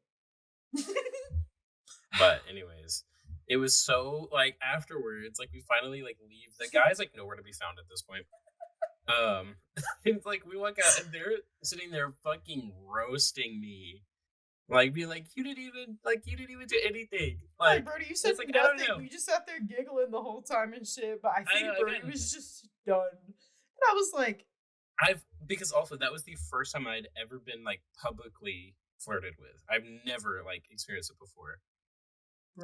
But anyways, it was so like afterwards, like we finally like leave. The guy's like nowhere to be found at this point. It's like we walk out and they're sitting there fucking roasting me, like being like, you didn't even do anything. Like, Brody, you said like, nothing. We just sat there giggling the whole time and shit. But I think Brody was just done. And I was like, because also that was the first time I'd ever been like publicly flirted with. I've never like experienced it before.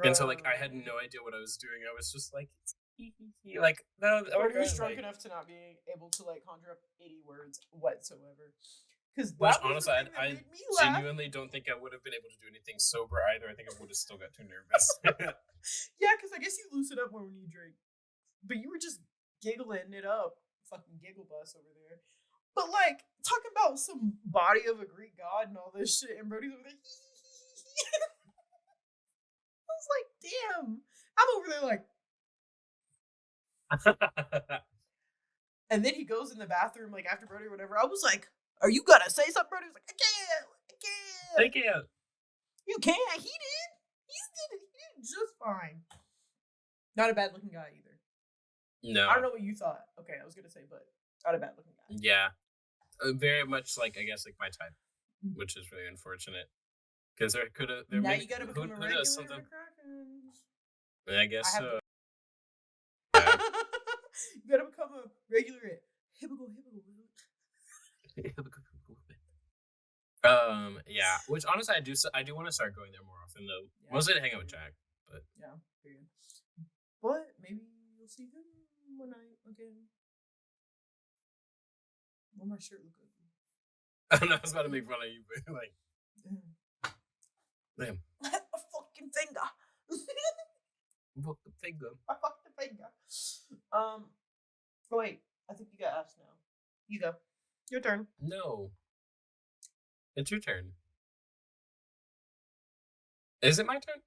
And so, like, I had no idea what I was doing. I was just like, like, no, Brody was drunk enough to not be able to, like, conjure up 80 words whatsoever. Because which, honestly, I genuinely don't think I would have been able to do anything sober either. I think I would have still got too nervous. Yeah, because I guess you loosen up more when you drink. But you were just giggling it up. Fucking giggle bus over there. But, like, talk about some body of a Greek god and all this shit, and Brody's over there. I was like, damn. I'm over there like. And then he goes in the bathroom, like, after Brody or whatever. I was like, are you gonna say something? Brody was like, I can't. You can't. He did. He did just fine. Not a bad looking guy either. No. I don't know what you thought. Okay, I was gonna say, but not a bad looking guy. Yeah. Very much like, I guess, like my type, which is really unfortunate. Because there could have. Now you gotta become a regular something. I guess so. You gotta become a regular at yeah. Which honestly, I do want to start going there more often though. Yeah, mostly to hang out with Jack, but yeah. But maybe you'll see him one night again. Will my shirt look ugly? I don't know. I was about to make fun of you, but like, damn. A fucking finger. Fuck the finger. I fucked the finger. Oh wait, I think you got asked now. You go. Your turn. No. It's your turn. Is it my turn?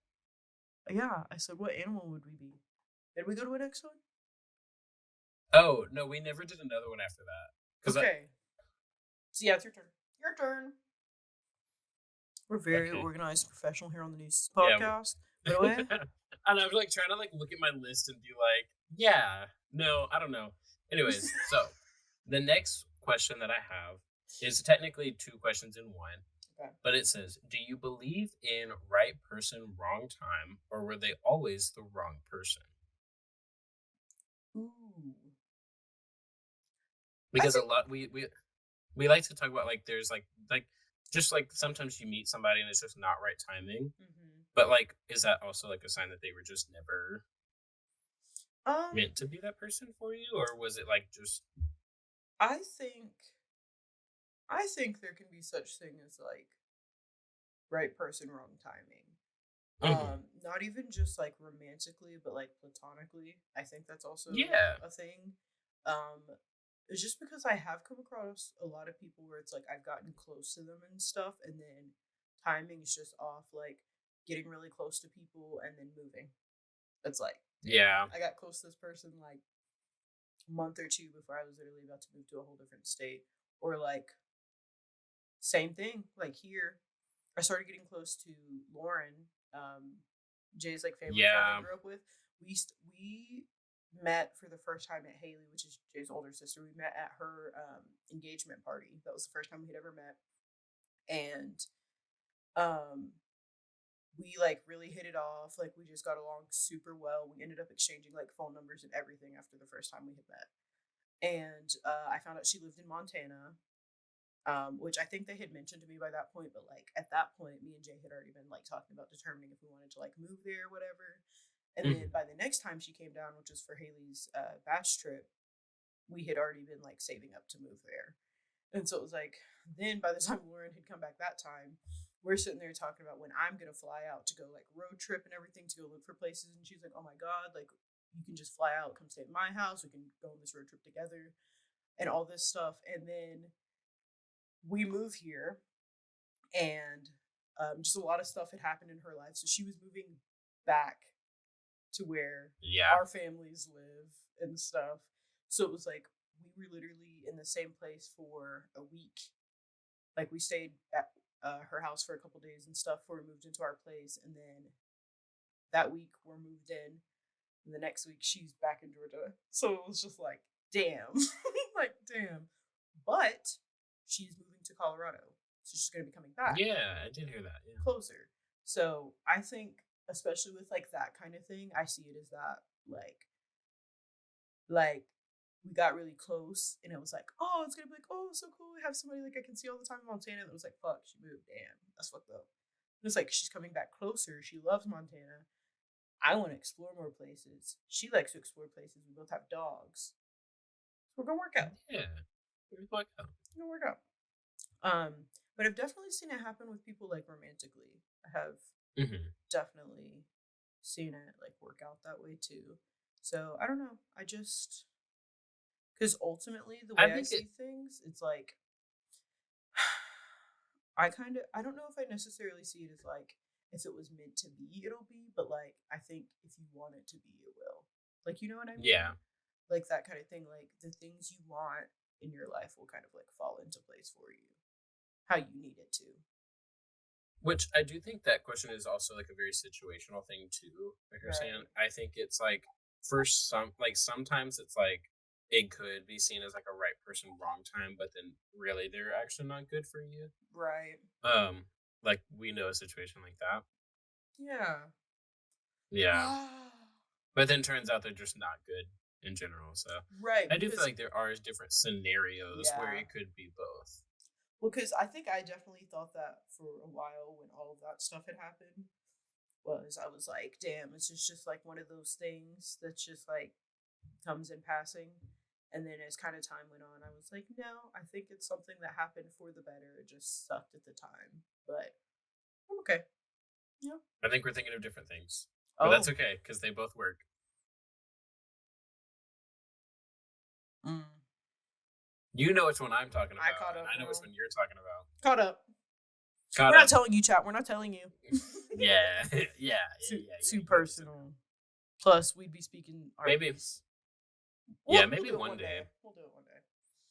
Yeah, I said, what animal would we be? Did we go to the next one? Oh, no, we never did another one after that. Okay. So yeah, it's your turn. Your turn. We're very organized, professional here on the Neuskies Podcast. Yeah, and I was like trying to like look at my list and be like, yeah, no, I don't know. Anyways, so the next question that I have is technically 2 questions in one. Okay. But it says, do you believe in right person, wrong time, or were they always the wrong person? Ooh. Because a lot we like to talk about like there's like just like sometimes you meet somebody and it's just not right timing. Mm-hmm. But like, is that also like a sign that they were just never meant to be that person for you, or was it like just? I think there can be such thing as like right person, wrong timing. Mm-hmm. Not even just like romantically, but like platonically. I think that's also a thing. It's just because I have come across a lot of people where it's like I've gotten close to them and stuff, and then timing is just off, like getting really close to people and then moving. It's like, I got close to this person like a month or 2 before I was literally about to move to a whole different state. Or like, same thing, like here, I started getting close to Lauren, Jay's like family friend I grew up with. We met for the first time at Haley, which is Jay's older sister. We met at her engagement party. That was the first time we had ever met. And we like really hit it off. Like we just got along super well. We ended up exchanging like phone numbers and everything after the first time we had met. And I found out she lived in Montana, which I think they had mentioned to me by that point. But like at that point, me and Jay had already been like talking about determining if we wanted to like move there or whatever. And then by the next time she came down, which was for Haley's batch trip, we had already been like saving up to move there. And so it was like, then by the time Lauren had come back that time, we're sitting there talking about when I'm going to fly out to go like road trip and everything to go look for places. And she's like, oh my God, like you can just fly out, come stay at my house. We can go on this road trip together and all this stuff. And then we move here and just a lot of stuff had happened in her life. So she was moving back to where our families live and stuff. So it was like, we were literally in the same place for a week. Like we stayed at her house for a couple days and stuff before we moved into our place. And then that week we're moved in. And the next week she's back in Georgia. So it was just like, damn. Like, damn. But she's moving to Colorado. So she's going to be coming back. Yeah, I did hear that. Yeah. Closer. So I think, especially with like that kind of thing, I see it as that like we got really close and it was like, oh, it's gonna be like, oh, so cool, we have somebody like I can see all the time in Montana. And it was like, fuck, she moved, damn, that's fucked up. And it's like she's coming back closer, she loves Montana, I want to explore more places. She likes to explore places. We both have dogs. We're gonna work out. Yeah. We're gonna work out. But I've definitely seen it happen with people like romantically. I have definitely seen it like work out that way too. So I don't know. I just because ultimately the way I see things, it's like I don't know if I necessarily see it as like if it was meant to be, it'll be, but like I think if you want it to be, it will. Like you know what I mean? Yeah. Like that kind of thing. Like the things you want in your life will kind of like fall into place for you. How you need it to. Which I do think that question is also like a very situational thing too. Like you're saying, I think it's like for sometimes it's like it could be seen as like a right person, wrong time, but then really they're actually not good for you. Right. Like we know a situation like that. Yeah. Yeah. But then turns out they're just not good in general. So right. I do feel like there are different scenarios where it could be both. Well, because I think I definitely thought that for a while when all of that stuff had happened. I was like, damn, it's just like one of those things that's just like comes in passing. And then as kind of time went on, I was like, no, I think it's something that happened for the better. It just sucked at the time. But I'm okay. Yeah. I think we're thinking of different things. But that's okay, because they both work. You know which one I'm talking about. I caught up. I know which one you're talking about. Caught up. We're not telling you, chat. We're not telling you. yeah. Too personal. Plus, we'd be speaking. Maybe. Maybe one day. We'll do it one day.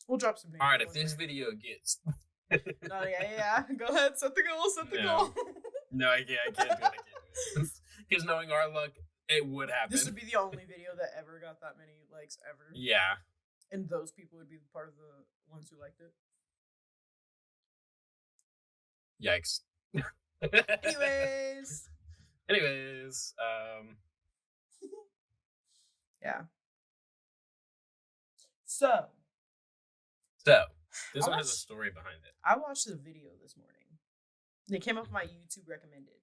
We'll drop some names. All right, if this video gets. No, yeah. Go ahead. Set the goal. No, I can't do it. Because knowing our luck, it would happen. This would be the only video that ever got that many likes ever. Yeah. And those people would be part of the ones who liked it. Yikes. Anyways, yeah. So this one has a story behind it. I watched the video this morning. They came up with my YouTube recommended.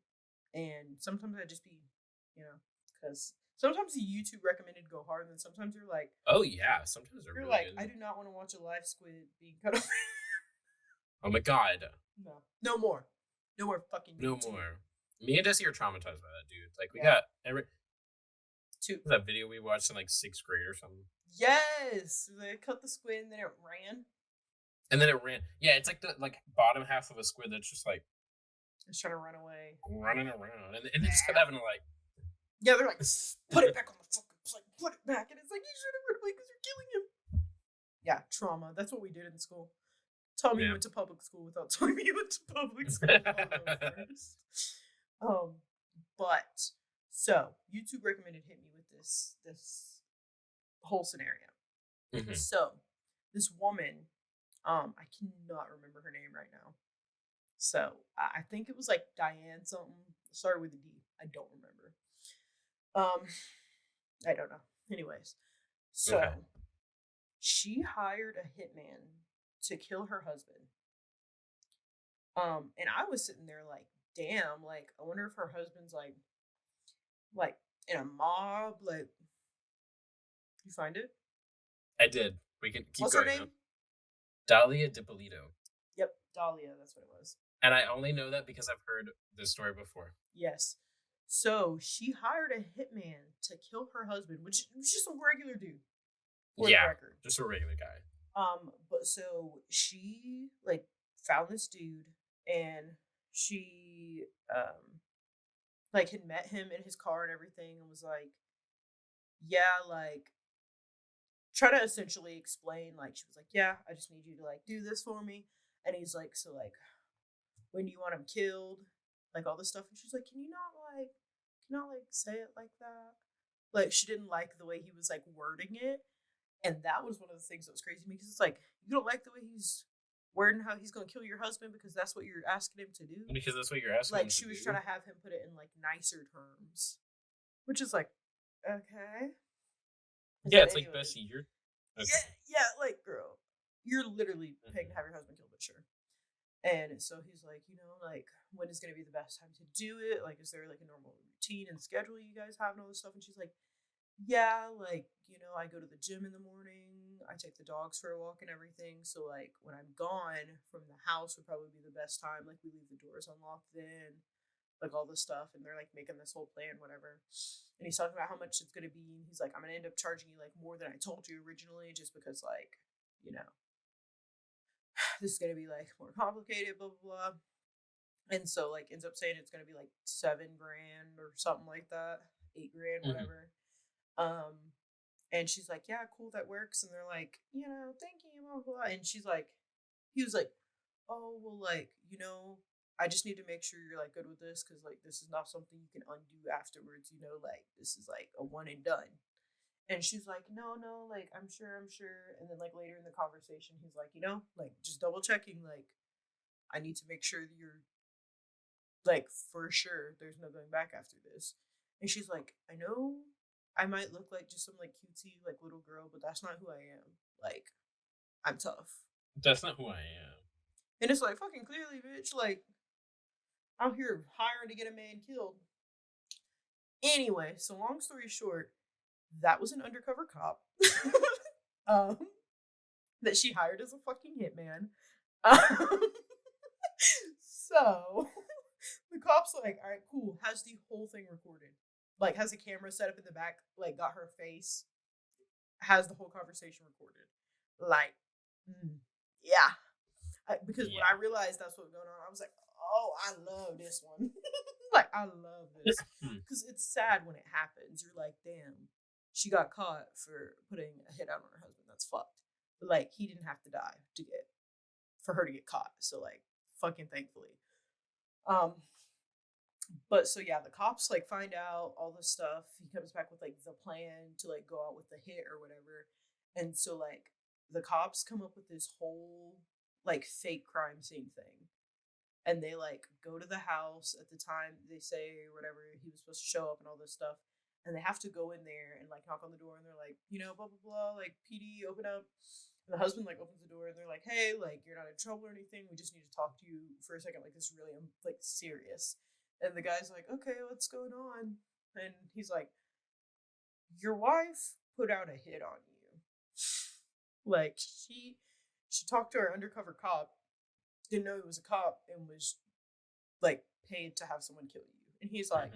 And sometimes I just be, because sometimes the YouTube recommended go hard, and then sometimes you're like, oh yeah, sometimes they're really like, good. I do not want to watch a live squid being cut off. Oh my god. No more fucking YouTube. No more. Me and Jesse are traumatized by that, dude. Like we got that video we watched in like 6th grade or something. Yes, they cut the squid and then it ran. Yeah, it's like the bottom half of a squid that's just like it's trying to run away, running around, and they just kept having to like. Yeah, they're like, put it back on the fucking plate, put it back, and it's like you should have run away because you're killing him. Yeah, trauma. That's what we did in school. Tell me you went to public school without telling me you went to public school. But so YouTube recommended hit me with this whole scenario. Mm-hmm. So this woman, I cannot remember her name right now. So I think it was like Diane something. Started with a D. I don't remember. I don't know. Anyways, so she hired a hitman to kill her husband. And I was sitting there like, damn, like I wonder if her husband's like in a mob, like. You find it? I did. We can keep What's going. What's her name? Dahlia DiPolito. Yep, Dahlia. That's what it was. And I only know that because I've heard this story before. Yes. So she hired a hitman to kill her husband, which was just a regular dude. Yeah, just a regular guy. But so she like found this dude, and she like had met him in his car and everything, and was like, yeah, like try to essentially explain, like she was like, yeah, I just need you to like do this for me, and he's like, so like, when do you want him killed? Like all this stuff, and she's like, can you not say it like that? Like she didn't like the way he was like wording it, and that was one of the things that was crazy to me, because it's like you don't like the way he's wording how he's gonna kill your husband because that's what you're asking him to do. Because that's what you're asking. Like she was trying to have him put it in like nicer terms, which is like, okay. Yeah, it's like Bessie, you're. Okay. Yeah, like girl, you're literally paying to have your husband killed, but sure. And so he's like, like, when is going to be the best time to do it? Like, is there like a normal routine and schedule you guys have and all this stuff? And she's like, yeah, like, I go to the gym in the morning. I take the dogs for a walk and everything. So, like, when I'm gone from the house would probably be the best time. Like, we leave the doors unlocked then, like, all this stuff. And they're, like, making this whole plan, whatever. And he's talking about how much it's going to be. And he's like, I'm going to end up charging you, like, more than I told you originally just because, like, this is going to be, like, more complicated, blah, blah, blah. And so, like, ends up saying it's going to be, like, $7,000 or something like that. $8,000, whatever. And she's like, yeah, cool, that works. And they're like, thank you, blah, blah. And he was like, oh, well, like, I just need to make sure you're, like, good with this because, like, this is not something you can undo afterwards, like, this is, like, a one and done. And she's like, no, like, I'm sure. And then, like, later in the conversation, he's like, like, just double checking, like, I need to make sure that you're, like, for sure there's no going back after this. And she's like, I know I might look like just some, like, cutesy, like, little girl, but that's not who I am. Like, I'm tough. That's not who I am. And it's like, fucking clearly, bitch, like, I'm here hiring to get a man killed. Anyway, so long story short, that was an undercover cop that she hired as a fucking hitman. So the cop's like, all right, cool, has the whole thing recorded. Like, has a camera set up in the back, like, got her face, has the whole conversation recorded. Like, yeah. Because when I realized that's what was going on, I was like, oh, I love this one. Like, I love this. Because it's sad when it happens. You're like, damn, she got caught for putting a hit out on her husband. That's fucked. But, like, he didn't have to die for her to get caught. So, like, fucking thankfully. But so yeah, the cops, like, find out all this stuff. He comes back with, like, the plan to, like, go out with the hit or whatever. And so, like, the cops come up with this whole, like, fake crime scene thing. And they, like, go to the house at the time they say or whatever he was supposed to show up and all this stuff. And they have to go in there and, like, knock on the door. And they're like, blah, blah, blah, like, PD, open up. And the husband, like, opens the door and they're like, hey, like, you're not in trouble or anything. We just need to talk to you for a second. Like, this is really, like, serious. And the guy's like, okay, what's going on? And he's like, your wife put out a hit on you. Like, she talked to her undercover cop, didn't know he was a cop, and was, like, paid to have someone kill you. And he's like,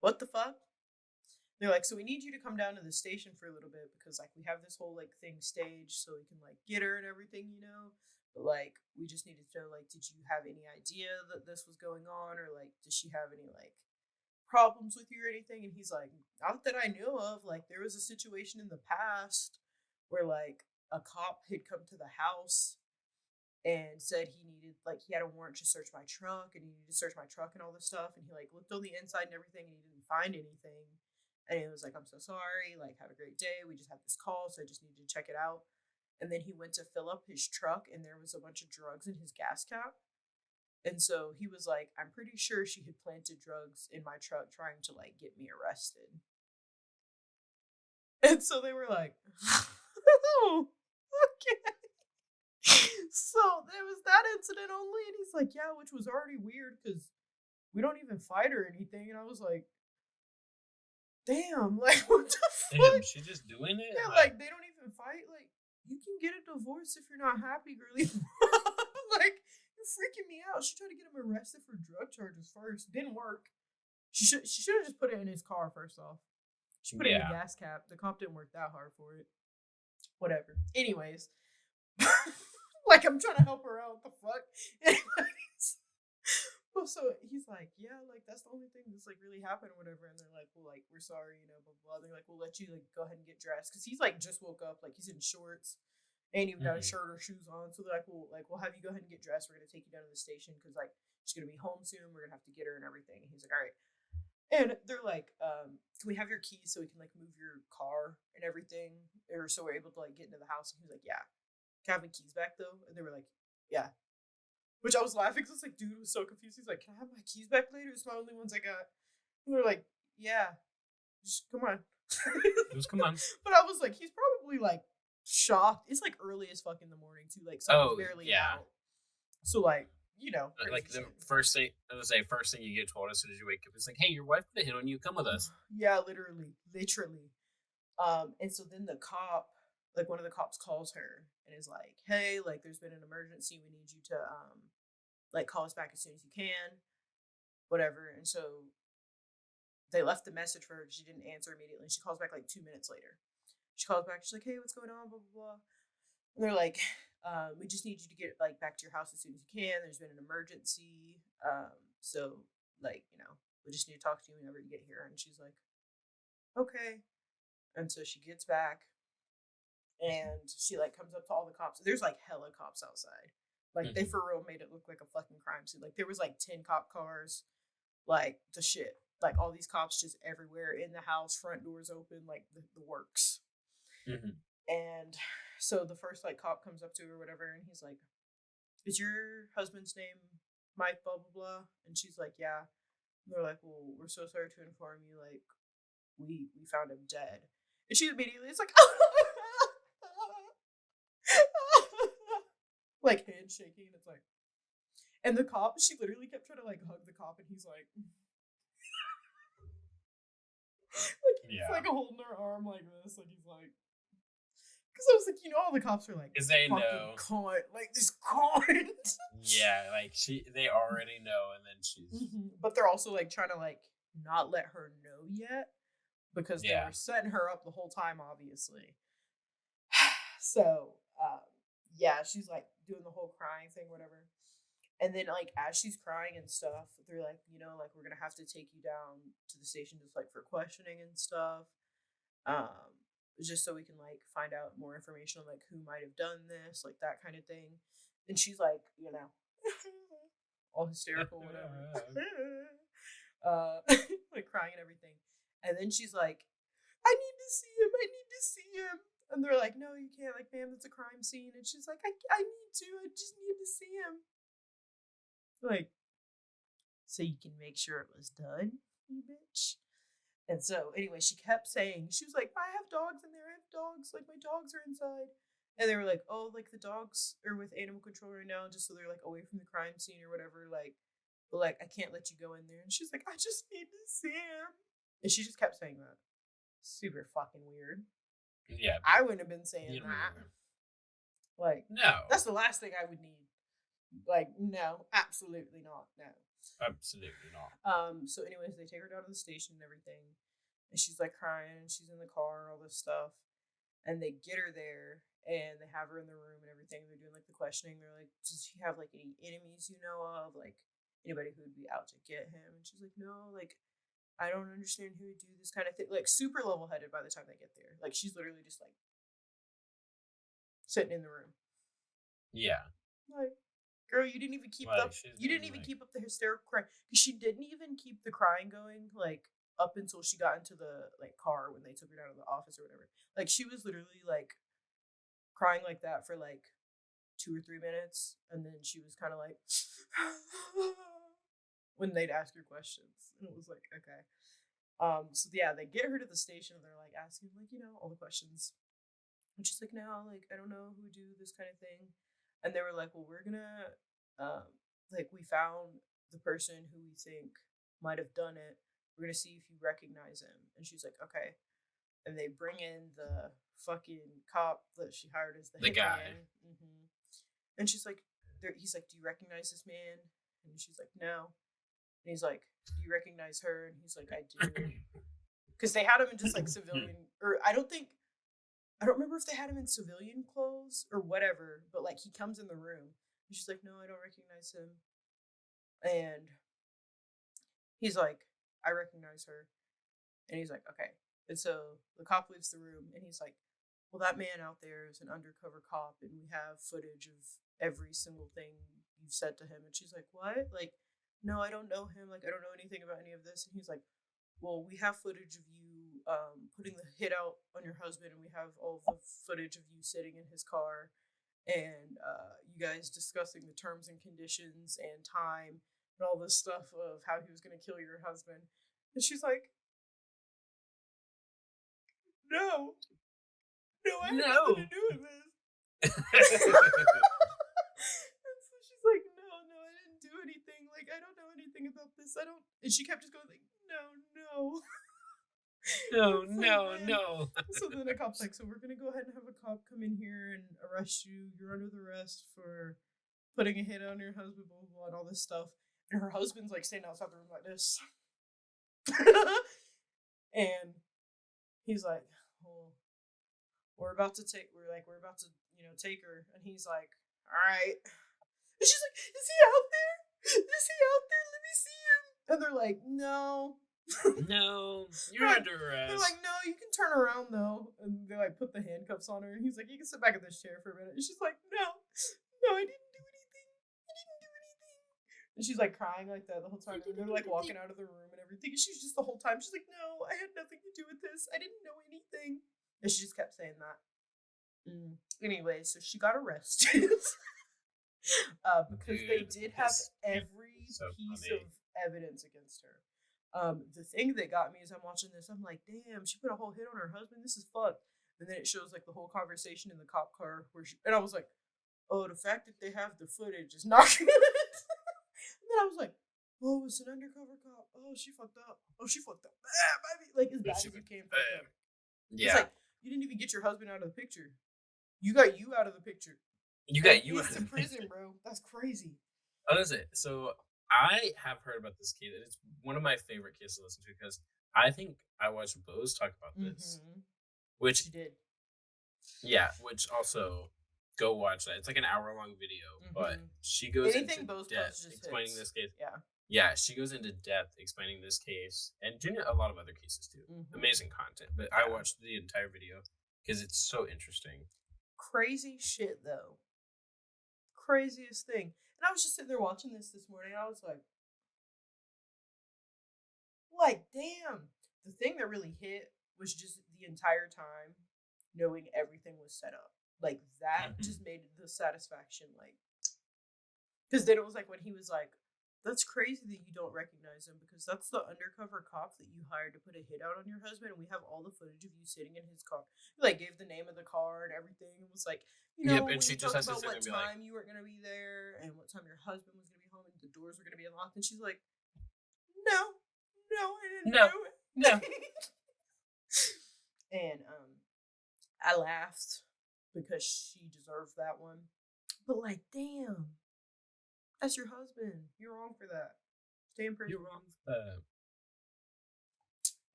what the fuck? They're like, so we need you to come down to the station for a little bit because, like, we have this whole, like, thing staged so we can, like, get her and everything, But, like, we just needed to know, like, did you have any idea that this was going on? Or, like, does she have any, like, problems with you or anything? And he's like, not that I knew of. Like, there was a situation in the past where, like, a cop had come to the house and said he needed, like, he had a warrant to search my truck and he needed to search my truck and all this stuff. And he, like, looked on the inside and everything and he didn't find anything. And he was like, I'm so sorry. Like, have a great day. We just had this call, so I just needed to check it out. And then he went to fill up his truck, and there was a bunch of drugs in his gas cap. And so he was like, I'm pretty sure she had planted drugs in my truck trying to, like, get me arrested. And so they were like, oh, okay. So there was that incident only. And he's like, yeah, which was already weird because we don't even fight or anything. And I was like, damn, like, what the fuck? Damn, she just doing it? Yeah, like, they don't even fight. Like, you can get a divorce if you're not happy, girly. Like, you're freaking me out. She tried to get him arrested for drug charges first. Didn't work. She should have just put it in his car first off. She put it in the gas cap. The cop didn't work that hard for it. Whatever. Anyways. Like, I'm trying to help her out. What the fuck? Anyways. Well, so he's like, yeah, like, that's the only thing that's, like, really happened or whatever. And they're like, well, like, we're sorry, blah, blah, blah. They're like, we'll let you, like, go ahead and get dressed. Because he's, like, just woke up. Like, he's in shorts. Ain't even got a shirt or shoes on. So they're like, we'll have you go ahead and get dressed. We're going to take you down to the station because, like, she's going to be home soon. We're going to have to get her and everything. And he's like, all right. And they're like, can we have your keys so we can, like, move your car and everything? Or so we're able to, like, get into the house. And he was like, yeah. Can I have my keys back, though? And they were like, yeah. Which I was laughing because, like, dude was so confused. He's like, can I have my keys back later? It's my only ones I got. And they're like, yeah. Just come on. Just come on. But I was like, he's probably, like, shocked. It's like early as fuck in the morning too. Like sun's barely out. So like, you know, like the first thing you get told as soon as you wake up is like, hey, your wife put a hit on you. Come with us. Yeah, literally. And so then the cop, like one of the cops calls her and is like, hey, like there's been an emergency. We need you to like call us back as soon as you can, whatever. And so they left the message for her. She didn't answer immediately. She calls back like 2 minutes later. She calls back. She's like, hey, what's going on? Blah, blah, blah. And they're like, we just need you to get like back to your house as soon as you can. There's been an emergency. So like, you know, we just need to talk to you whenever you get here. And she's like, okay. And so she gets back and she like comes up to all the cops. There's like hella cops outside. Like they for real made it look like a fucking crime scene. Like there was like 10 cop cars, like the shit. Like all these cops just everywhere in the house, front doors open, like the works. And so the first like cop comes up to her or whatever, and he's like, is your husband's name Mike blah blah blah? And she's like, yeah. And they're like, well, we're so sorry to inform you, like we found him dead. And she immediately is like like hand shaking, and it's like, and the cop, she literally kept trying to like hug the cop, and he's like like he's like holding her arm like this, like he's like, because I was like, you know, all the cops are like, because they know, cunt, like this cunt. Yeah, like they already know, and then she's, but they're also like trying to like not let her know yet, because they were setting her up the whole time, obviously. So, yeah, she's like doing the whole crying thing, whatever. And then like as she's crying and stuff, they're like, you know, like we're gonna have to take you down to the station just like for questioning and stuff. Just so we can like find out more information on like who might have done this, like that kind of thing. And she's like, you know, all hysterical, whatever. Like crying and everything. And then she's like, I need to see him. And they're like, no, you can't, like, ma'am, it's a crime scene. And she's like, I need to, I just need to see him. Like, so you can make sure it was done, you bitch. And so, anyway, she kept saying, she was like, I have dogs in there, like, my dogs are inside. And they were like, oh, like, the dogs are with animal control right now, just so they're, like, away from the crime scene or whatever, like, but, like, I can't let you go in there. And she's like, I just need to see him. And she just kept saying that. Super fucking weird. Yeah. I wouldn't have been saying that. Like, no. That's the last thing I would need. Like, no, absolutely not. No. Absolutely not. So anyways, they take her down to the station and everything. And she's like crying and she's in the car and all this stuff. And they get her there and they have her in the room and everything. They're doing like the questioning. They're like, does he have like any enemies you know of? Like anybody who would be out to get him? And she's like, no, like I don't understand who would do this kind of thing. Like super level headed by the time they get there. Like she's literally just like sitting in the room. Yeah. Like, girl, you didn't even keep keep up the hysterical crying. Because she didn't even keep the crying going, like, up until she got into the, like, car when they took her down to the office or whatever. Like, she was literally, like, crying like that for, like, 2 or 3 minutes. And then she was kind of like, when they'd ask her questions. And it was like, okay. So, yeah, they get her to the station. And they're, like, asking, like, you know, all the questions. And she's like, no, like, I don't know who would do this kind of thing. And they were like, well, we're gonna, like, we found the person who we think might have done it. We're gonna see if you recognize him. And she's like, okay. And they bring in the fucking cop that she hired as the guy. And she's like, he's like, do you recognize this man? And she's like, no. And he's like, do you recognize her? And he's like, I do. Because they had him in just like civilian, or I don't remember if they had him in civilian clothes or whatever, but like he comes in the room and she's like, no, I don't recognize him. And he's like, I recognize her. And he's like, okay. And so the cop leaves the room and he's like, well, that man out there is an undercover cop and we have footage of every single thing you've said to him. And she's like, what? Like, no, I don't know him. Like, I don't know anything about any of this. And he's like, well, we have footage of you putting the hit out on your husband, and we have all the footage of you sitting in his car, and you guys discussing the terms and conditions and time and all this stuff of how he was going to kill your husband. And she's like, no, no, I had No. nothing to do with this. And so she's like, no, I didn't do anything. Like, I don't know anything about this. I don't. And she kept just going like, no. No. So then a cop's like, so we're gonna go ahead and have a cop come in here and arrest you. You're under the arrest for putting a hit on your husband, blah, blah, blah, and all this stuff. And her husband's like standing outside the room like this. And he's like, well, we're about to, take her. And he's like, all right. And she's like, is he out there? Let me see him. And they're like, no. No, you're under arrest. They're like, no, you can turn around though. And they like put the handcuffs on her, and he's like, you can sit back in this chair for a minute. And she's like, no, I didn't do anything. And she's like crying like that the whole time. And they're like walking out of the room and everything. And she's just the whole time, she's like, no, I had nothing to do with this. I didn't know anything. And she just kept saying that. Anyway, so she got arrested. Because they did have every piece of evidence against her. The thing that got me is I'm watching this, I'm like, damn, she put a whole hit on her husband. This is fucked. And then it shows like the whole conversation in the cop car and I was like, oh, the fact that they have the footage is not good. And then I was like, oh, it's an undercover cop. Oh, she fucked up. Baby. Like as bad as you came from him. Yeah. It's like, you didn't even get your husband out of the picture. You got you out of the picture. You got you out of the prison, bro. That's crazy. Oh, that's it. So I have heard about this case. It's one of my favorite cases to listen to because I think I watched Bose talk about this. Which she did. Yeah, which also go watch that. It's like an hour-long video, but she goes into depth explaining this case. Yeah, she goes into depth explaining this case and a lot of other cases too. Amazing content. But I watched the entire video because it's so interesting. Crazy shit, though. Craziest thing. And I was just sitting there watching this morning, and I was like, damn. The thing that really hit was just the entire time knowing everything was set up. Like, that just made the satisfaction, like... Because then it was like when he was like, that's crazy that you don't recognize him because that's the undercover cop that you hired to put a hit out on your husband, and we have all the footage of you sitting in his car. He, like, gave the name of the car and everything. It was like, you know, when you talked about what time you weren't going to be there and what time your husband was going to be home and the doors were going to be unlocked, and she's like, no, I didn't do it. No. And I laughed because she deserved that one. But like, damn, that's your husband. You're wrong for that. Stay in prison. You're wrong for that.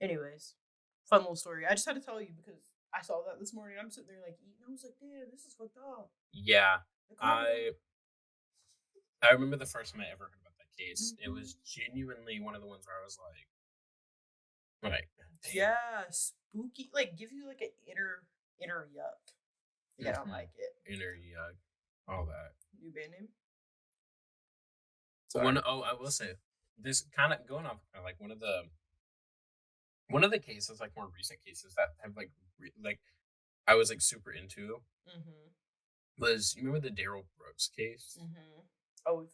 Anyways, fun little story. I just had to tell you because I saw that this morning. I'm sitting there like eating. I was like, damn, this is fucked up. Yeah, I remember the first time I ever heard about that case. It was genuinely one of the ones where I was like, yeah, spooky. Like, gives you like an inner yuck. Yeah, I don't like it. Inner yuck, all that. New band name? I will say this kind of going off like one of the cases, like more recent cases that have like I was like super into was, you remember the Daryl Brooks case? Oh, we've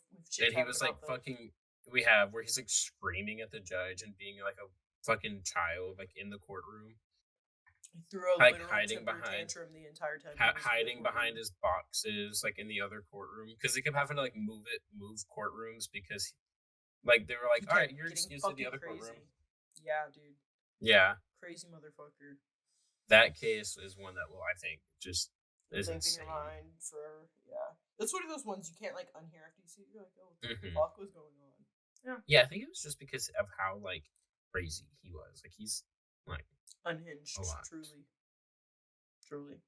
and he was like fucking. We have where he's like screaming at the judge and being like a fucking child, like in the courtroom. He threw a like hiding behind tantrum the entire time. Hiding behind his boxes, like in the other courtroom, because they kept having to like move courtrooms because, like, they were like, all right, you're excused to the other courtroom. Yeah, dude. Yeah. Crazy motherfucker. That case is one that will, I think, just is insane. In your mind forever. Yeah. That's one of those ones you can't like unhear after you see it. You're like, oh, what the fuck was going on? Yeah. Yeah, I think it was just because of how like crazy he was. Like, he's like unhinged. Truly.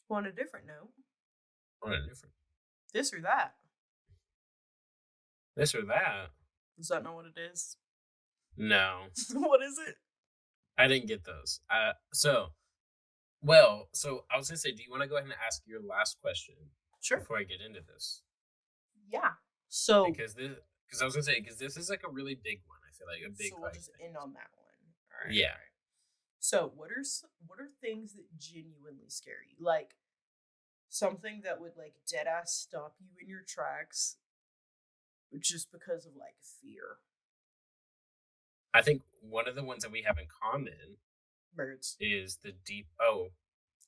Well, on a different note. This or that. This or that. Is that not what it is? No. What is it? I didn't get those. So I was gonna say, do you want to go ahead and ask your last question? Sure. Before I get into this. Yeah. So because I was gonna say, because this is like a really big one. I feel like a big. So we'll just end on that one. All right. Yeah. All right. So what are things that genuinely scare you? Like something that would like dead ass stop you in your tracks, just because of like fear. I think one of the ones that we have in common Birds. is the deep. I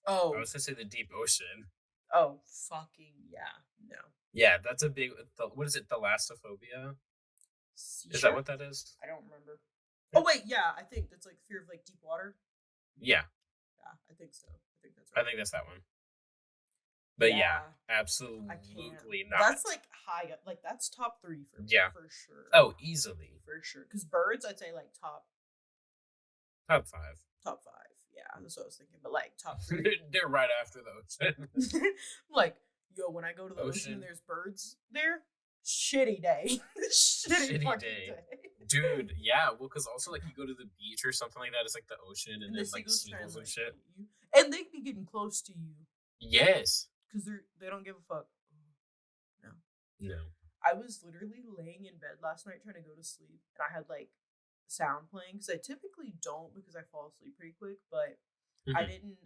was gonna say the deep ocean. Oh, fucking yeah. No. Yeah, that's a big. What is it? Thalassophobia. Is that what that is? I don't remember. Oh wait, yeah, I think that's like fear of like deep water. Yeah. Yeah, I think so. I think that's right. I think that's that one. But yeah, absolutely not. That's like high, like that's top 3 for me, for sure. Oh, easily. For sure. Because birds, I'd say like top 5. Top 5, yeah, that's what I was thinking. But like top 3. They're right after the ocean. Like, yo, when I go to the ocean and there's birds there, shitty day. shitty day. Dude, yeah, well, because also, like, you go to the beach or something like that, it's like the ocean, and then, like, seagulls and shit. And they be getting close to you. Yes. Because they don't give a fuck. No. I was literally laying in bed last night trying to go to sleep, and I had, like, sound playing, because I typically don't, because I fall asleep pretty quick, but I didn't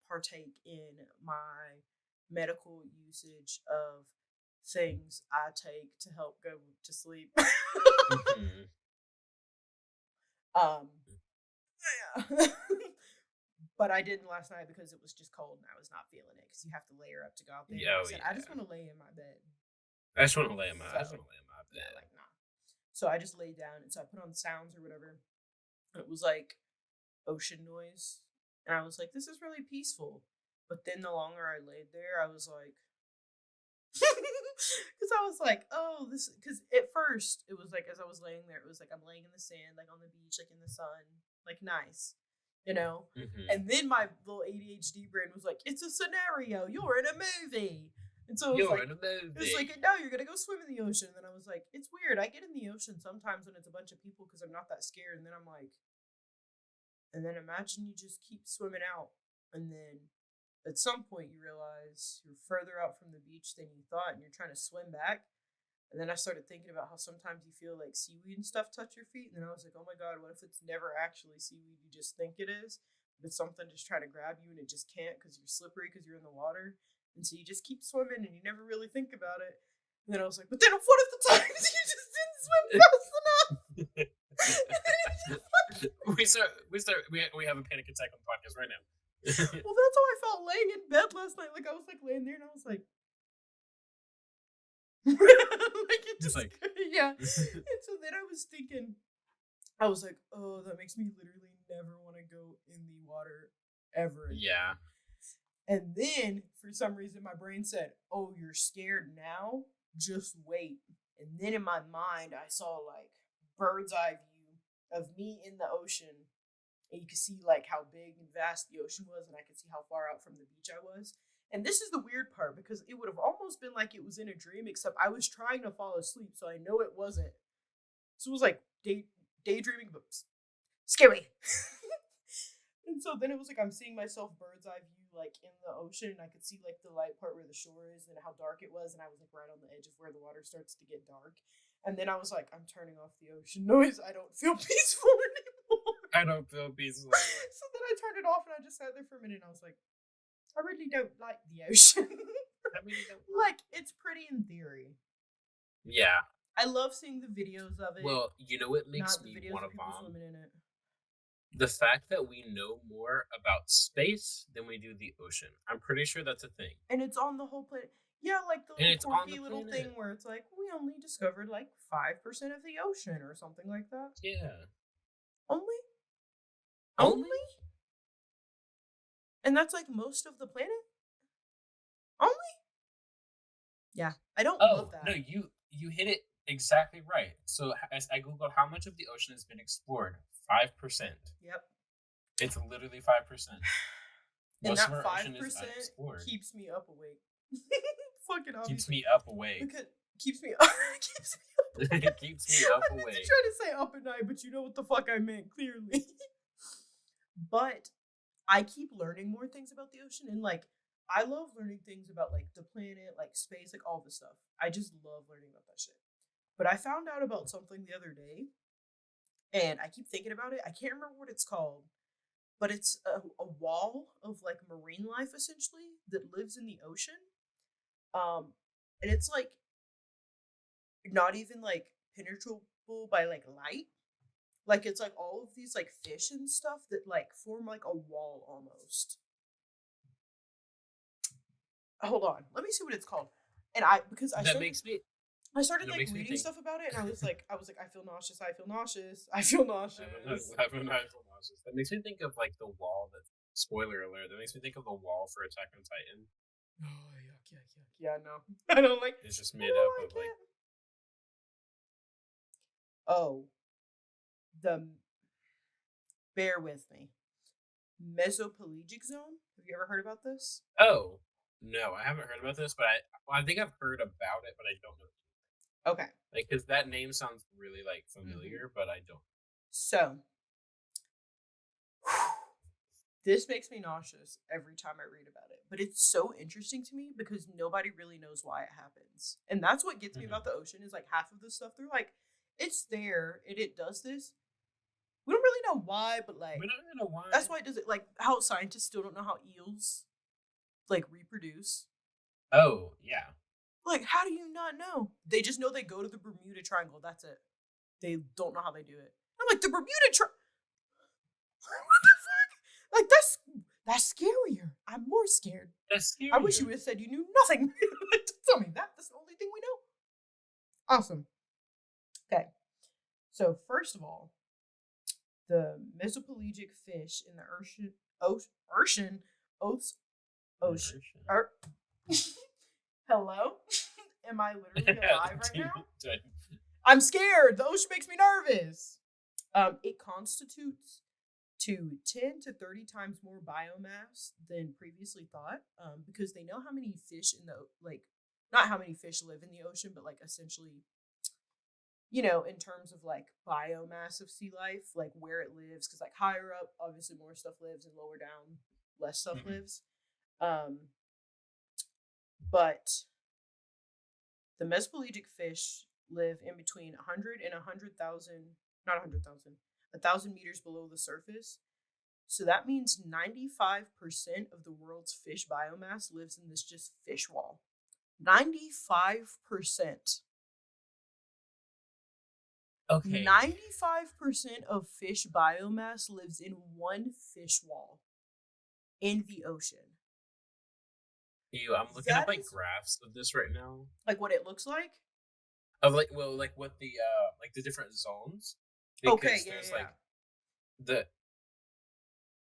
partake in my medical usage of things I take to help go to sleep. Yeah. But I didn't last night because it was just cold and I was not feeling it, because you have to layer up to go out there. I just want to lay in my bed. I just want to lay in my bed. Yeah, like, nah. So I just laid down, and so I put on sounds or whatever. And it was like ocean noise. And I was like, this is really peaceful. But then the longer I laid there, I was like, because I was like, oh, this, because at first it was like, as I was laying there, it was like I'm laying in the sand, like on the beach, like in the sun, like nice, you know. And then my little ADHD brain was like, it's a scenario, you're in a movie. And so it was like, no, you're gonna go swim in the ocean. And then I was like, it's weird, I get in the ocean sometimes when it's a bunch of people because I'm not that scared. And then I'm like, and then imagine you just keep swimming out, and then at some point you realize you're further out from the beach than you thought, and you're trying to swim back. And then I started thinking about how sometimes you feel like seaweed and stuff touch your feet. And then I was like, oh my God, what if it's never actually seaweed? You just think it is, but it's something just trying to grab you, and it just can't because you're slippery because you're in the water. And so you just keep swimming and you never really think about it. And then I was like, but then what if the times you just didn't swim fast enough? we have a panic attack on the podcast right now. Well, that's how I felt laying in bed last night. Like, I was like laying there and I was like, like it just, yeah. And so then I was thinking, I was like, oh, that makes me literally never want to go in the water ever again. Yeah. And then for some reason my brain said, oh, you're scared now? Just wait. And then in my mind I saw like bird's eye view of me in the ocean, and you could see like how big and vast the ocean was, and I could see how far out from the beach I was. And this is the weird part, because it would have almost been like it was in a dream, except I was trying to fall asleep, so I know it wasn't. So it was like daydreaming, but scary. And so then it was like I'm seeing myself bird's eye view like in the ocean, and I could see like the light part where the shore is and how dark it was, and I was like right on the edge of where the water starts to get dark. And then I was like, I'm turning off the ocean noise. I don't feel peaceful anymore. I don't feel peaceful anymore. So then I turned it off, and I just sat there for a minute, and I was like, I really don't like the ocean. I really don't like, it's pretty in theory. Yeah. I love seeing the videos of it. Well, you know what makes me want to vom? The fact that we know more about space than we do the ocean. I'm pretty sure that's a thing. And it's on the whole planet. Yeah, like the quirky little thing where it's like, we only discovered like 5% of the ocean or something like that. Yeah. Only? Only? And that's like most of the planet? Only? Yeah, I don't love that. No, you hit it exactly right. So as I googled how much of the ocean has been explored, 5%. Yep. It's literally 5%. And that 5% keeps me up awake. Fucking obviously. Keeps me up awake. Because keeps me up. It keeps me up awake. I tried to say up at night, but you know what the fuck I meant, clearly. But I keep learning more things about the ocean, and like I love learning things about like the planet, like space, like all this stuff. I just love learning about that shit. But I found out about something the other day, and I keep thinking about it. I can't remember what it's called, but it's a wall of like marine life essentially that lives in the ocean. And it's like not even like penetrable by like light. Like, it's like all of these like fish and stuff that like form like a wall almost. Hold on, let me see what it's called. And I started like reading stuff about it, and I was like, I feel nauseous. I feel nauseous. I feel nauseous. I feel nauseous. That makes me think of like the wall. That spoiler alert. That makes me think of the wall for Attack on Titan. Oh yuck. Yeah, no, I don't like. It's just made up of like. Oh, bear with me. Mesopelagic zone. Have you ever heard about this? Oh no, I haven't heard about this, but I think I've heard about it, but I don't know. Okay. Like, because that name sounds really like familiar, but I don't. So, this makes me nauseous every time I read about it. But it's so interesting to me because nobody really knows why it happens. And that's what gets me about the ocean is like half of the stuff they're like, it's there and it does this. We don't really know why, but like we don't really know why. That's why it does it. Like how scientists still don't know how eels like reproduce. Oh, yeah. Like, how do you not know? They just know they go to the Bermuda Triangle. That's it. They don't know how they do it. I'm like, the Bermuda Triangle? What the fuck? Like, that's scarier. I'm more scared. That's scarier. I wish you would have said you knew nothing. Tell me that. That's the only thing we know. Awesome. Okay. So, first of all, the mesopelagic fish in the ocean. Hello? Am I literally alive right now? I'm scared. The ocean makes me nervous. It constitutes to 10 to 30 times more biomass than previously thought, because they know how many fish not how many fish live in the ocean, but like essentially, in terms of like biomass of sea life, like where it lives, because like higher up, obviously more stuff lives, and lower down, less stuff lives. But the mesopelagic fish live in between 100 and 100,000, not 100,000, 1,000 meters below the surface. So that means 95% of the world's fish biomass lives in this just fish wall. 95%. Okay. 95% of fish biomass lives in one fish wall in the ocean. Ew, I'm looking up like graphs of this right now. Like what it looks like? Of like what the like the different zones. Because there's like the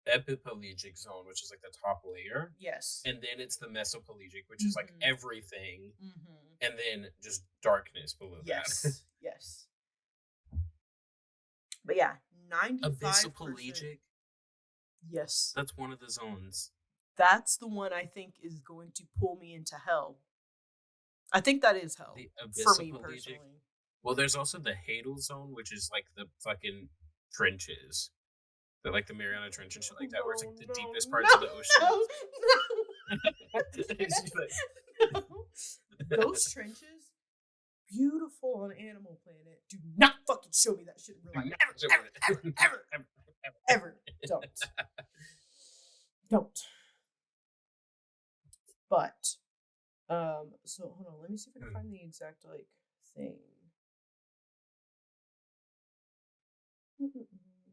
epipelagic zone, which is like the top layer. Yes. And then it's the mesopelagic, which is like everything. And then just darkness below that. Yes. But yeah, 95%. Abyssopelagic? Yes. That's one of the zones. That's the one I think is going to pull me into hell. I think that is hell. The for me personally. Well, there's also the Hadal zone, which is like the fucking trenches. Like the Mariana Trench and shit like that, where it's like the deepest parts of the ocean. Those trenches, beautiful on Animal Planet. Do not fucking show me that shit in real life. Ever. Don't. But, so hold on, let me see if I can find the exact like thing.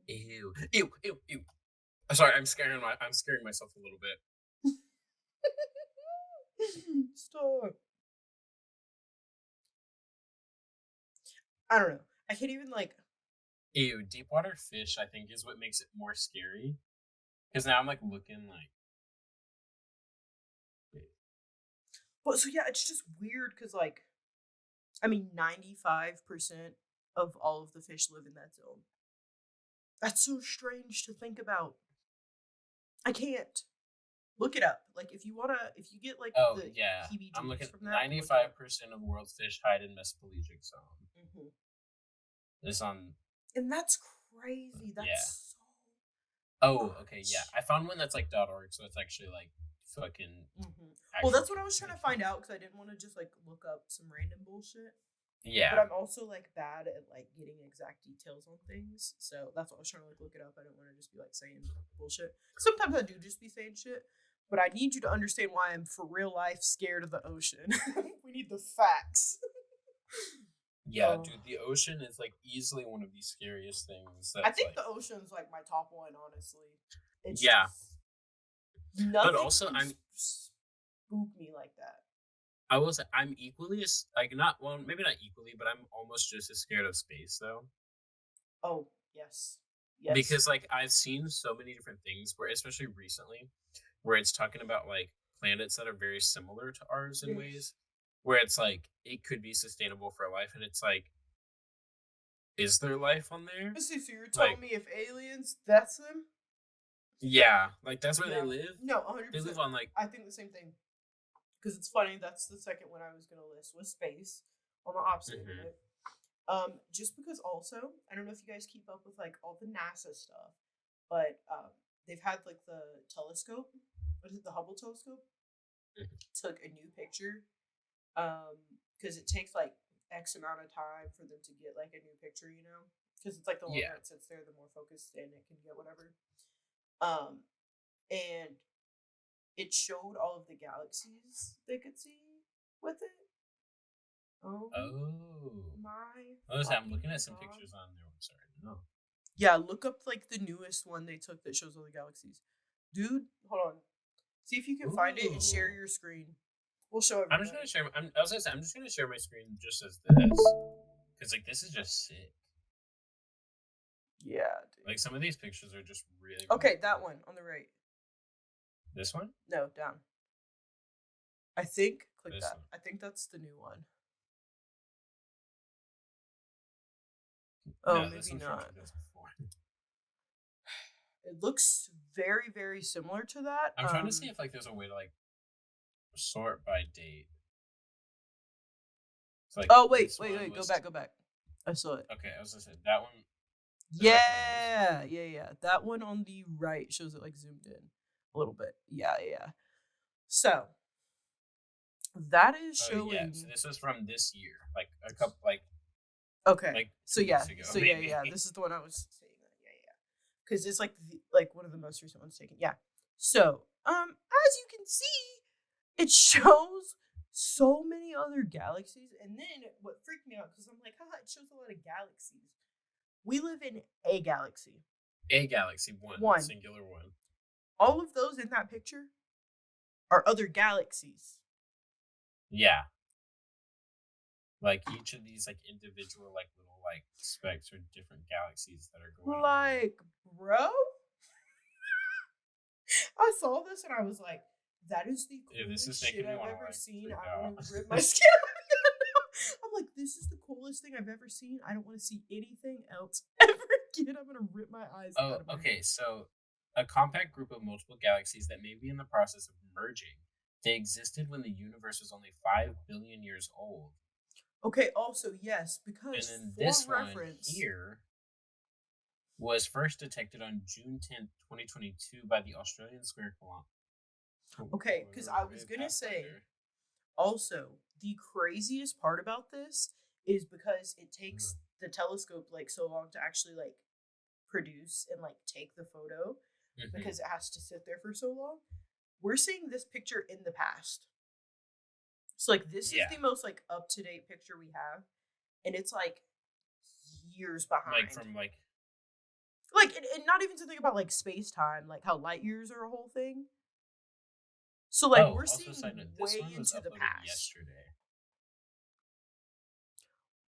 Ew. Sorry, I'm scaring myself a little bit. Stop. I don't know. I can't even like. Ew, deep water fish, I think, is what makes it more scary. Because now I'm like looking like. Well, so yeah, it's just weird because like, I mean, 95% of all of the fish live in that zone. That's so strange to think about. I can't. Look it up. Like, if you get like the heebie-jeebies I'm looking. from that. 95% of world's fish hide in mesopelagic zone. This on. And that's crazy. That's so. Oh, okay, yeah. I found one that's like .org, so it's actually like fucking. Well, that's what I was trying to find out because I didn't want to just like look up some random bullshit. Yeah. But I'm also like bad at like getting exact details on things, so that's why I was trying to like look it up. I didn't want to just be like saying bullshit. Sometimes I do just be saying shit, but I need you to understand why I'm for real life scared of the ocean. We need the facts. Yeah, dude, the ocean is like easily one of the scariest things. I That's think like, the ocean's like my top one, honestly. It's yeah, just nothing but also can I'm spook me like that. I will say I'm equally as like not well maybe not equally, but I'm almost just as scared of space though. Oh, yes. Yes. Because like I've seen so many different things where, especially recently, where it's talking about like planets that are very similar to ours in ways, where it's like it could be sustainable for life, and it's like, is there life on there? So you're telling Like, me if aliens, that's them? yeah, like that's where they live. No, 100%. They live on like I think the same thing. Because it's funny, that's the second one I was going to list was space on the opposite end of it. Just because also, I don't know if you guys keep up with like all the NASA stuff, but they've had like the telescope, what is it, the Hubble telescope, took a new picture, because it takes like X amount of time for them to get like a new picture, you know, because it's like the longer it sits there, the more focused and it can get whatever. And it showed all of the galaxies they could see with it. Oh my! I'm looking at some pictures on their website. No. Yeah, look up like the newest one they took that shows all the galaxies. Dude, hold on. See if you can find it and share your screen. We'll show everybody. I'm just gonna share. I'm just gonna share my screen just as this, because like this is just sick. Yeah, dude. Like some of these pictures are just really. Okay, that one on the right. This one? No, down. I think click this that. One. I think that's the new one. Oh, no, maybe not. It looks very, very similar to that. I'm trying to see if like there's a way to like sort by date. Like, oh wait, go back. I saw it. Okay, I was gonna say that one. Yeah. That one on the right shows it like zoomed in a little bit. Yeah. So that is showing. Yeah, so this is from this year, like a couple, like. Okay. Like so yeah. This is the one I was saying. Yeah. Because it's like one of the most recent ones taken. Yeah. So as you can see, it shows so many other galaxies, and then what freaked me out because I'm like, it shows a lot of galaxies. We live in a galaxy. A galaxy, one. Singular one. All of those in that picture are other galaxies. Yeah. Like each of these like individual like little like specks are different galaxies that are going like on. Bro? I saw this and I was like, that is the coolest shit I've ever seen. I want to rip my skin off. I'm like, this is the coolest thing I've ever seen. I don't want to see anything else ever again. I'm going to rip my eyes out of my head. So a compact group of multiple galaxies that may be in the process of merging. They existed when the universe was only 5 billion years old. Okay, also, yes, because and then this one here was first detected on June 10th, 2022 by the Australian Square Kilometre. Okay, because I was going to say, also, the craziest part about this is because it takes the telescope, like, so long to actually, like, produce and, like, take the photo because it has to sit there for so long. We're seeing this picture in the past. So, like, this is the most, like, up-to-date picture we have. And it's, like, years behind. Like, from, like... Like, and not even to think about, like, space-time. Like, how light years are a whole thing. So, like, we're seeing way into the past. Yesterday.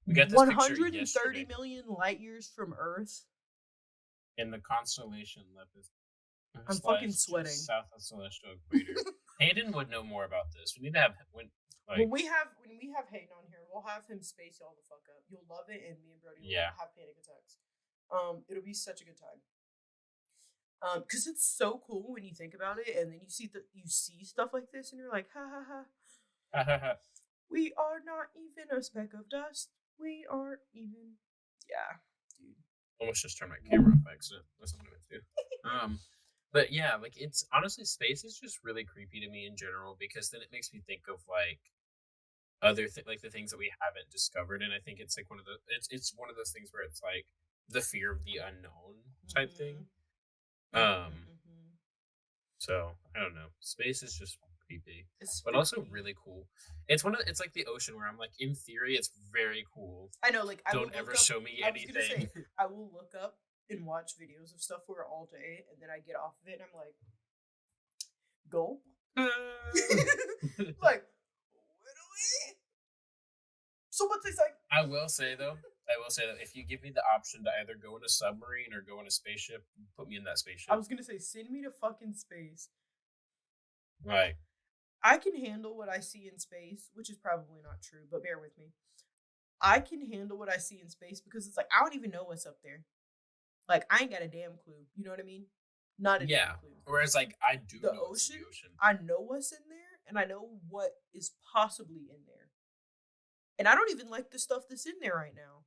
We got this 130 million light years from Earth. In the constellation Lepus. I'm fucking sweating. South of celestial equator. Hayden would know more about this. We need to have... when we have Hayden on here, we'll have him space y'all the fuck up. You'll love it, and me and Brody will have panic attacks. It'll be such a good time. Because it's so cool when you think about it, and then you see stuff like this, and you're like, ha. We are not even a speck of dust. We aren't even. Yeah, dude. Almost just turned my camera off by accident. That's what I'm gonna do. But yeah, like it's honestly space is just really creepy to me in general because then it makes me think of like other like the things that we haven't discovered, and I think it's like it's one of those things where it's like the fear of the unknown type thing. So I don't know. Space is just creepy, It's but also spooky. really cool. It's like the ocean where I'm like, in theory, it's very cool. I know, like, I will Don't ever look up, show me I was gonna anything. say, I will look up and watch videos of stuff for all day, and then I get off of it, and I'm like, gulp. Like, what do we? So what's this like? I will say that if you give me the option to either go in a submarine or go in a spaceship, put me in that spaceship. I was gonna say, send me to fucking space. Right. I can handle what I see in space, which is probably not true, but bear with me. I can handle what I see in space because it's like, I don't even know what's up there. Like, I ain't got a damn clue. You know what I mean? Not a damn clue. Whereas, like, I do The know ocean, the ocean. I know what's in there, and I know what is possibly in there. And I don't even like the stuff that's in there right now.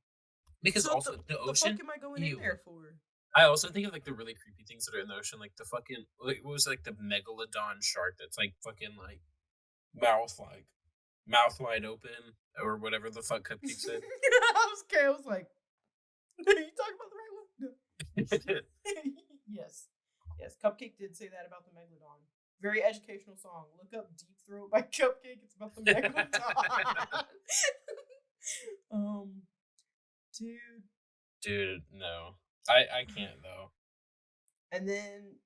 Because So also, the ocean... The fuck am I going in there for? I also think of, like, the really creepy things that are in the ocean. Like, the fucking... Like, what was, like, the megalodon shark that's, like, fucking, like, mouth wide open, or whatever the fuck Cupcake said. I was like, are you talking about the right one? No. Yes, Cupcake did say that about the megalodon. Very educational song. Look up Deep Throat by Cupcake. It's about the megalodon. Dude, no. I can't, though. And then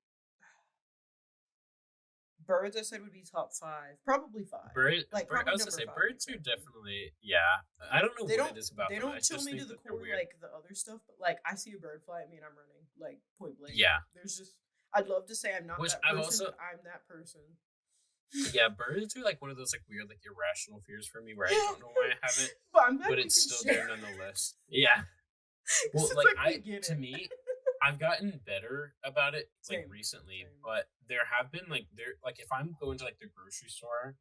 birds, I said, would be top 5. Probably 5. I was gonna say, birds are definitely, yeah. I don't know what it is about them. They don't chill me to the core like the other stuff, but, like, I see a bird fly at me and I'm running, like, point blank. Yeah. There's just, I'd love to say I'm not that person, but I'm that person. Yeah, birds are, like, one of those, like, weird, like, irrational fears for me where I don't know why I have it, but I'm glad but it's still there nonetheless. Yeah. Well, like, to me, I've gotten better about it, like, recently, but there have been, like, if I'm going to, like, the grocery store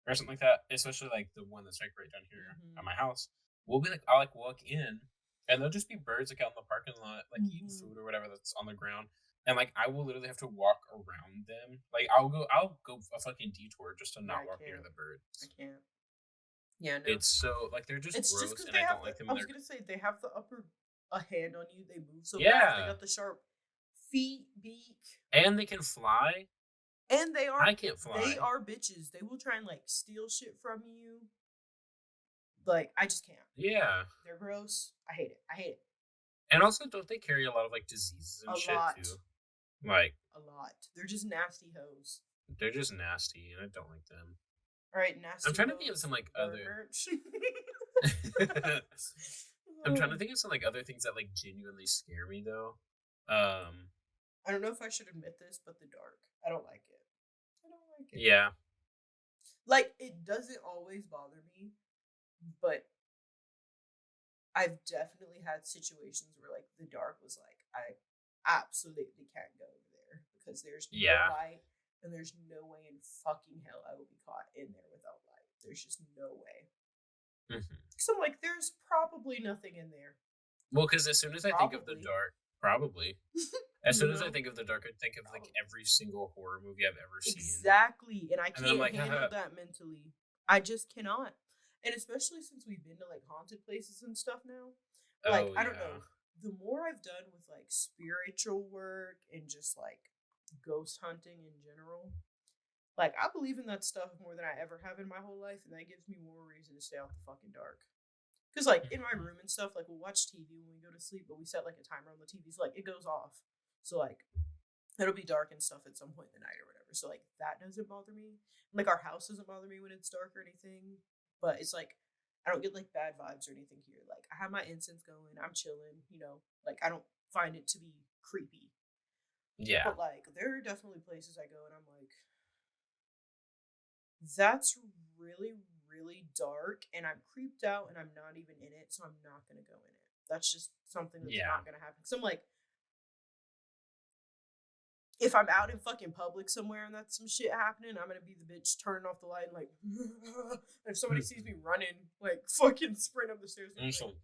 or something like that, especially, like, the one that's, like, right down here at my house, I'll, like, walk in, and there'll just be birds, like, out in the parking lot, like, eating food or whatever that's on the ground, and, like, I will literally have to walk around them. Like, I'll go a fucking detour just to not walk near the birds. I can't. Yeah, no. It's so, like, they're just gross, and I don't like them. I was gonna say, they have a hand on you, they move so fast, they got the sharp feet, beak. And they can fly. And I can't fly. They are bitches. They will try and, like, steal shit from you. Like, I just can't. Yeah. They're gross. I hate it. And also, don't they carry a lot of, like, diseases and shit, too? Like... A lot. They're just nasty hoes. They're just nasty, and I don't like them. Alright, nasty I'm trying to think of some, like, other... I'm trying to think of some, like, other things that, like, genuinely scare me, though. I don't know if I should admit this, but the dark. I don't like it. Yeah. Like, it doesn't always bother me, but I've definitely had situations where, like, the dark was like, I absolutely can't go over there because there's no light, and there's no way in fucking hell I will be caught in there without light. There's just no way. So I'm like, there's probably nothing in there. Well, because as soon as I think of the dark, as soon as I think of the dark, I think of, like, every single horror movie I've ever seen. Exactly, and I can't handle that mentally. I just cannot. And especially since we've been to, like, haunted places and stuff now. Like, I don't know. The more I've done with, like, spiritual work and just, like, ghost hunting in general, like, I believe in that stuff more than I ever have in my whole life, and that gives me more reason to stay out the fucking dark. Because, like, in my room and stuff, like, we'll watch TV when we go to sleep, but we set, like, a timer on the TV, so, like, it goes off. So, like, it'll be dark and stuff at some point in the night or whatever. So, like, that doesn't bother me. Like, our house doesn't bother me when it's dark or anything. But it's, like, I don't get, like, bad vibes or anything here. Like, I have my incense going. I'm chilling, you know. Like, I don't find it to be creepy. Yeah. But, like, there are definitely places I go and I'm like, that's really, really dark, and I'm creeped out, and I'm not even in it, so I'm not going to go in it. That's just something that's not going to happen. So I'm like, if I'm out in fucking public somewhere and that's some shit happening, I'm going to be the bitch turning off the light and, like, and if somebody sees me running, like, fucking sprint up the stairs and like,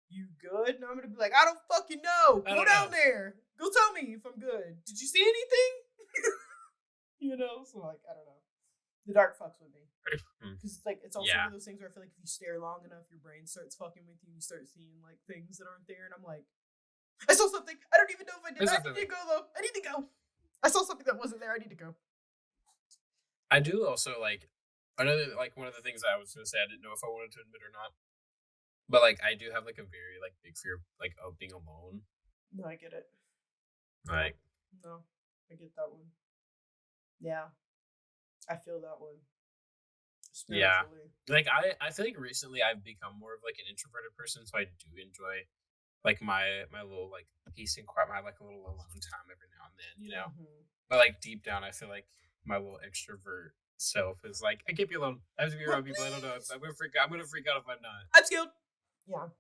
you good? And I'm going to be like, I don't fucking know. Go down there. Go tell me if I'm good. Did you see anything? You know? So, like, I don't know. The dark fucks with me. Because it's also one of those things where I feel like if you stare long enough, your brain starts fucking with you and you start seeing, like, things that aren't there. And I'm like, I saw something. I don't even know if I did. I need to go, though. I need to go. I saw something that wasn't there. I need to go. I do also like another like one of the things I was gonna say. I didn't know if I wanted to admit or not, but like I do have like a very like big fear like of being alone. No, I get it. Like no, I get that one. Yeah, I feel that one. Yeah, like I feel like recently I've become more of like an introverted person, so I do enjoy like my little like peace and quiet, my like a little alone time every now and then, you know. But like deep down, I feel like my little extrovert self is like, I can't be alone. I have to be around people. I don't know. I'm gonna freak out. I'm gonna freak out if I'm not. I'm scared. Yeah,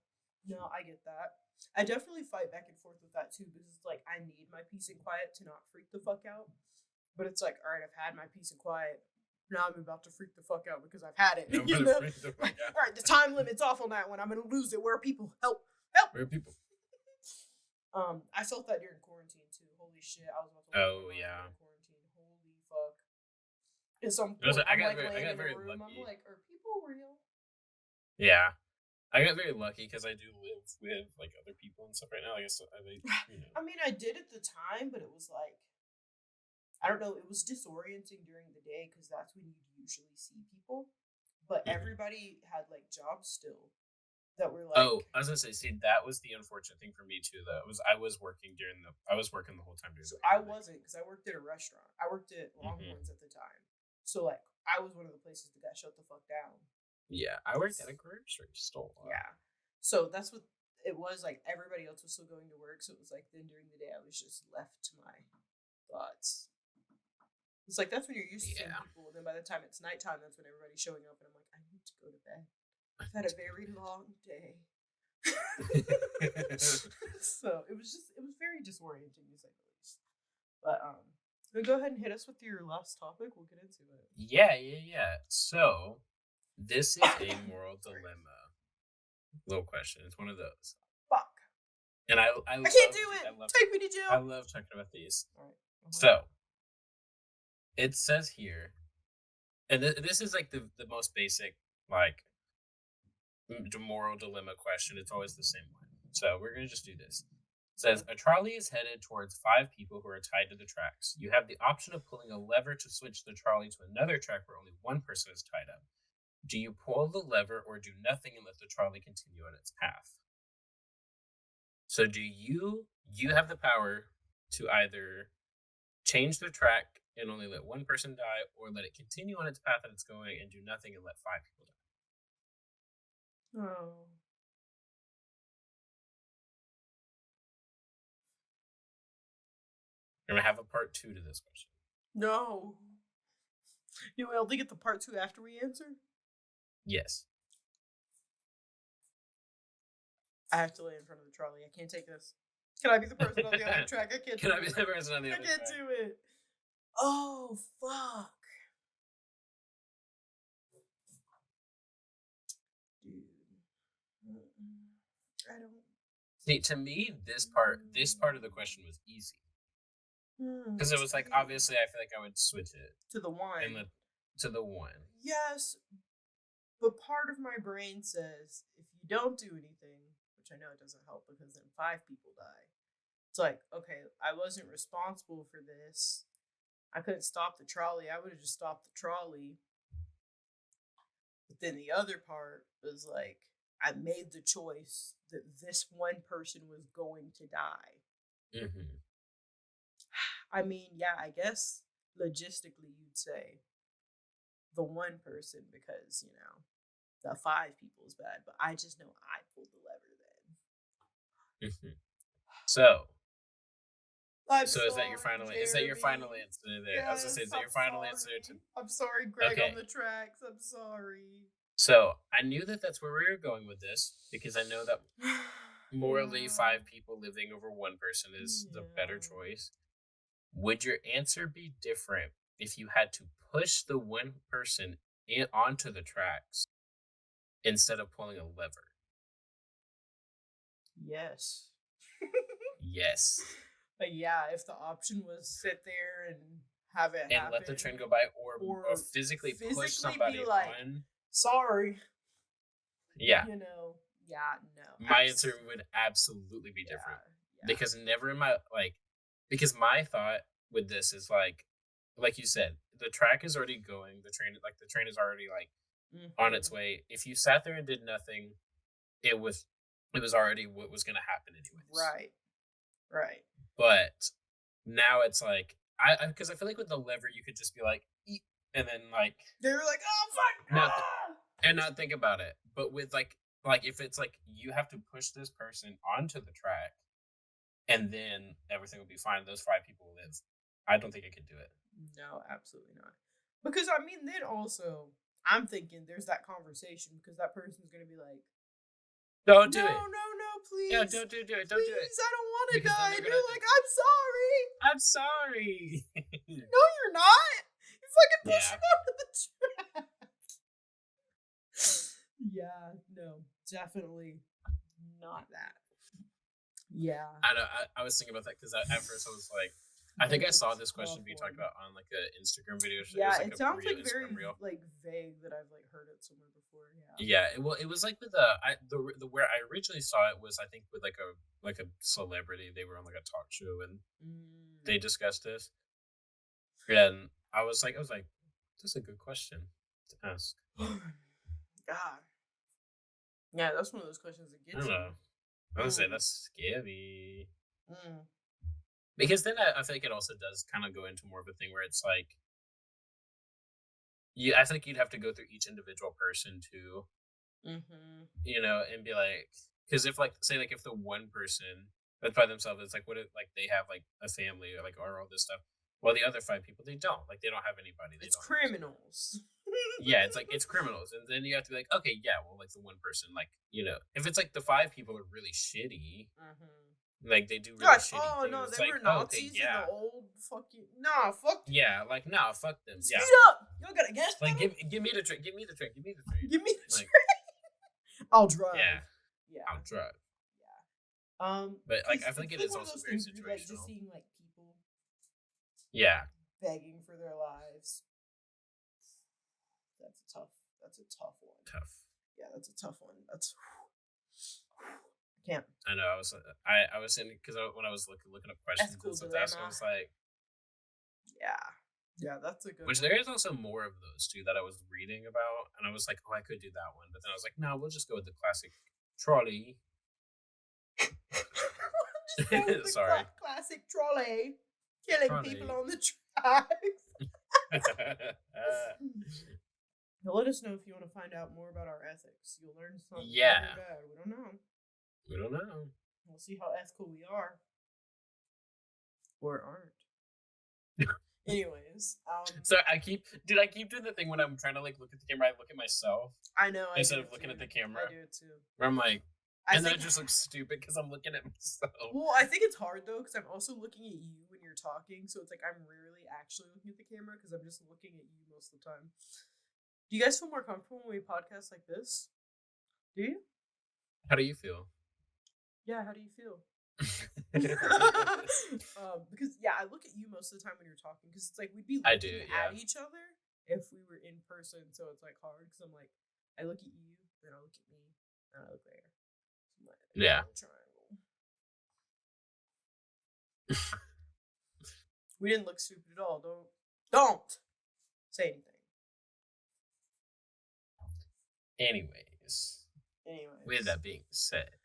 no, I get that. I definitely fight back and forth with that too because it's like I need my peace and quiet to not freak the fuck out. But it's like, all right, I've had my peace and quiet. Now I'm about to freak the fuck out because I've had it. You know? All right, the time limit's off on that one. I'm gonna lose it. Where are people? Help! Where are people? I felt that during quarantine too. Holy shit! I was about to. Yeah. Quarantine. Holy fuck! At some point, I got very room. lucky. I'm like, are people real? Yeah, I got very lucky because I do live with like other people and stuff right now. I guess you know. I mean, I did at the time, but it was like. I don't know, it was disorienting during the day because that's when you usually see people. But everybody had like jobs still that were like. Oh, I was gonna say, see, that was the unfortunate thing for me too. Though I was working the whole time during. So I wasn't because I worked at a restaurant. I worked at Longhorns at the time. So like I was one of the places that got shut the fuck down. Yeah, I worked at a grocery store. Yeah, so that's what it was like. Everybody else was still going to work, so it was like then during the day I was just left to my thoughts. It's like that's when you're used to seeing people. And then by the time it's nighttime, that's when everybody's showing up, and I'm like, I need to go to bed. I've had a very long day. So it was very disorienting to say the least. But so go ahead and hit us with your last topic. We'll get into it. Yeah. So this is a moral dilemma. Little question. It's one of those. Fuck. And I can't do it. Take me to jail. I love talking about these. All right. So it says here, and this is like the most basic like moral dilemma question. It's always the same one. So we're gonna just do this. It says a trolley is headed towards 5 people who are tied to the tracks. You have the option of pulling a lever to switch the trolley to another track where only one person is tied up. Do you pull the lever or do nothing and let the trolley continue on its path? So do you have the power to either change the track and only let one person die, or let it continue on its path that it's going and do nothing and let 5 people die? Oh. We're going to have a part 2 to this question. No. You will only get the part 2 after we answer? Yes. I have to lay in front of the trolley. I can't take this. Can I be the person on the other track? I can't. Can I be the person on the other track? I can't do it. Oh fuck, dude. I don't. See, to me, this part of the question was easy because it was like obviously I feel like I would switch it to the one to the one. Yes, but part of my brain says if you don't do anything, which I know it doesn't help because then 5 people die. It's like, okay, I wasn't responsible for this. I couldn't stop the trolley. I would have just stopped the trolley. But then the other part was like, I made the choice that this one person was going to die. I mean, yeah, I guess logistically you'd say the one person because, you know, the 5 people is bad. But I just know I pulled the lever then. So Is that your final answer? Is that your final answer there? Yes, I was gonna say, is that your final answer? I'm sorry, Greg, on the tracks. I'm sorry. So I knew that's where we were going with this because I know that morally 5 people living over one person is the better choice. Would your answer be different if you had to push the one person onto the tracks instead of pulling a lever? Yes. Yes. But yeah, if the option was sit there and have it happen, let the train go by, or physically push somebody like, on. Sorry. Yeah. You know. Yeah. No. My answer would absolutely be different because never in my because my thought with this is like you said, the track is already going. The train is already like on its way. If you sat there and did nothing, it was already what was going to happen anyways. Right. But now it's like because I feel like with the lever you could just be like, eat, and then like they were like, oh fuck, and not think about it. But with like if it's like you have to push this person onto the track, and then everything will be fine. Those 5 people live. I don't think I could do it. No, absolutely not. Because I mean, then also I'm thinking there's that conversation because that person's gonna be like, don't do it. No, please. Yeah, don't do it. Don't do it. Please, I don't want to die. And you're like, I'm sorry. I'm sorry. No, you're not. You fucking push him onto the track. Yeah, no, definitely not that. Yeah. I know. I was thinking about that because at first I was like, I think I saw this question being talked about on like an Instagram video. Yeah, it sounds like very like vague that I've like heard it somewhere before. Yeah. Well, it was like with the where I originally saw it was I think with like a celebrity. They were on like a talk show and they discussed this. And I was like, that's a good question to ask. God. Yeah, that's one of those questions that gets I don't know. I would say that's scary. Because then I think it also does kind of go into more of a thing where it's like, I think you'd have to go through each individual person too, you know, and be like, because if like, say like if the one person that's by themselves, it's like, what if like they have like a family or like or all this stuff, while the other 5 people, they don't have anybody. It's criminals. Yeah, it's like, it's criminals. And then you have to be like, okay, yeah, well, like the one person, like, you know, if it's like the 5 people are really shitty, like they do really shitty things. No, it's they like, were Nazis in the old fucking... Nah, fuck them. Yeah, like, nah, fuck them. Speed up! You got a gas pedal? Like, give me the train. Give me the train. Train. I'll drive. Yeah. I'll drive. Yeah. But, like, I feel like it is also very situational. Like, just seeing, like, people... Yeah. Begging for their lives. That's a tough one. Yeah, that's a tough one. That's... Can't. I know. I was in because when I was looking up questions and stuff, I was like, yeah, that's a good. Which there is also more of those too that I was reading about, and I was like, oh, I could do that one, but then I was like, no, we'll just go with the classic trolley. Sorry. Classic trolley, killing people on the tracks. Now let us know if you want to find out more about our ethics. You'll learn something. Yeah. Bad. We don't know. We'll see how ethical we are. Or aren't. Anyways. So I keep doing the thing when I'm trying to like look at the camera, I look at myself. I know. Instead of looking at the camera. I do it too. Where I'm like, then it just looks stupid because I'm looking at myself. Well, I think it's hard though because I'm also looking at you when you're talking, so it's like I'm rarely actually looking at the camera because I'm just looking at you most of the time. Do you guys feel more comfortable when we podcast like this? Do you? How do you feel? Yeah, how do you feel? Because I look at you most of the time when you're talking because it's like we'd be looking at each other if we were in person, so it's like hard because I'm like I look at you, then I look at me, and I look there. So like, triangle. We didn't look stupid at all. Don't say anything. Anyways, with that being said,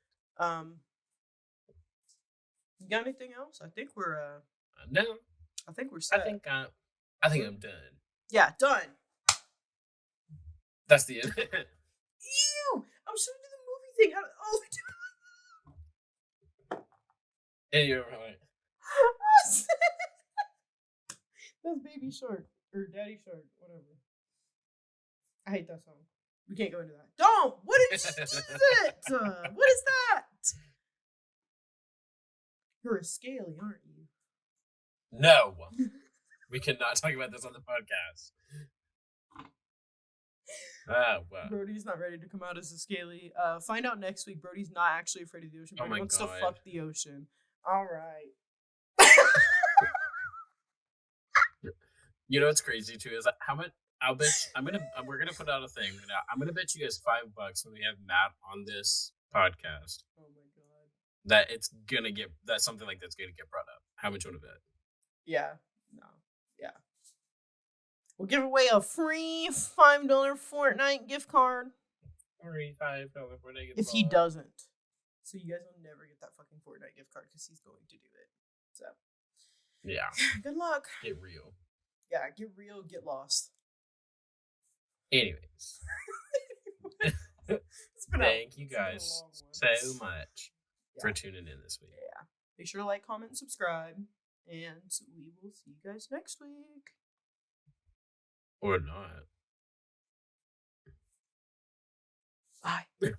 you got anything else? I think we're no. I think we're set. I think I'm done. Yeah, done. That's the end. Ew! I was trying to do the movie thing. We do it. And you're right. That's Baby Shark or Daddy Shark, whatever. I hate that song. We can't go into that. Don't! What is it? What is that? You're a scaly, aren't you? No. We cannot talk about this on the podcast. Well. Brody's not ready to come out as a scaly. Find out next week. Brody's not actually afraid of the ocean. Brody wants to fuck the ocean. All right. You know what's crazy too is how much we're gonna put out a thing right now. I'm gonna bet you guys $5 when we have Matt on this podcast. Oh my god. That something like that's gonna get brought up. How much you want to bet? Yeah. We'll give away a free $5 Fortnite gift card. Free $5 Fortnite gift if card. he doesn't. So you guys will never get that fucking Fortnite gift card because he's going to do it. So. Yeah. Good luck. Get real. Yeah, get real, get lost. Anyways. Thank you guys so much for tuning in this week. Yeah. Make sure to like, comment, and subscribe. And we will see you guys next week. Or not. Bye.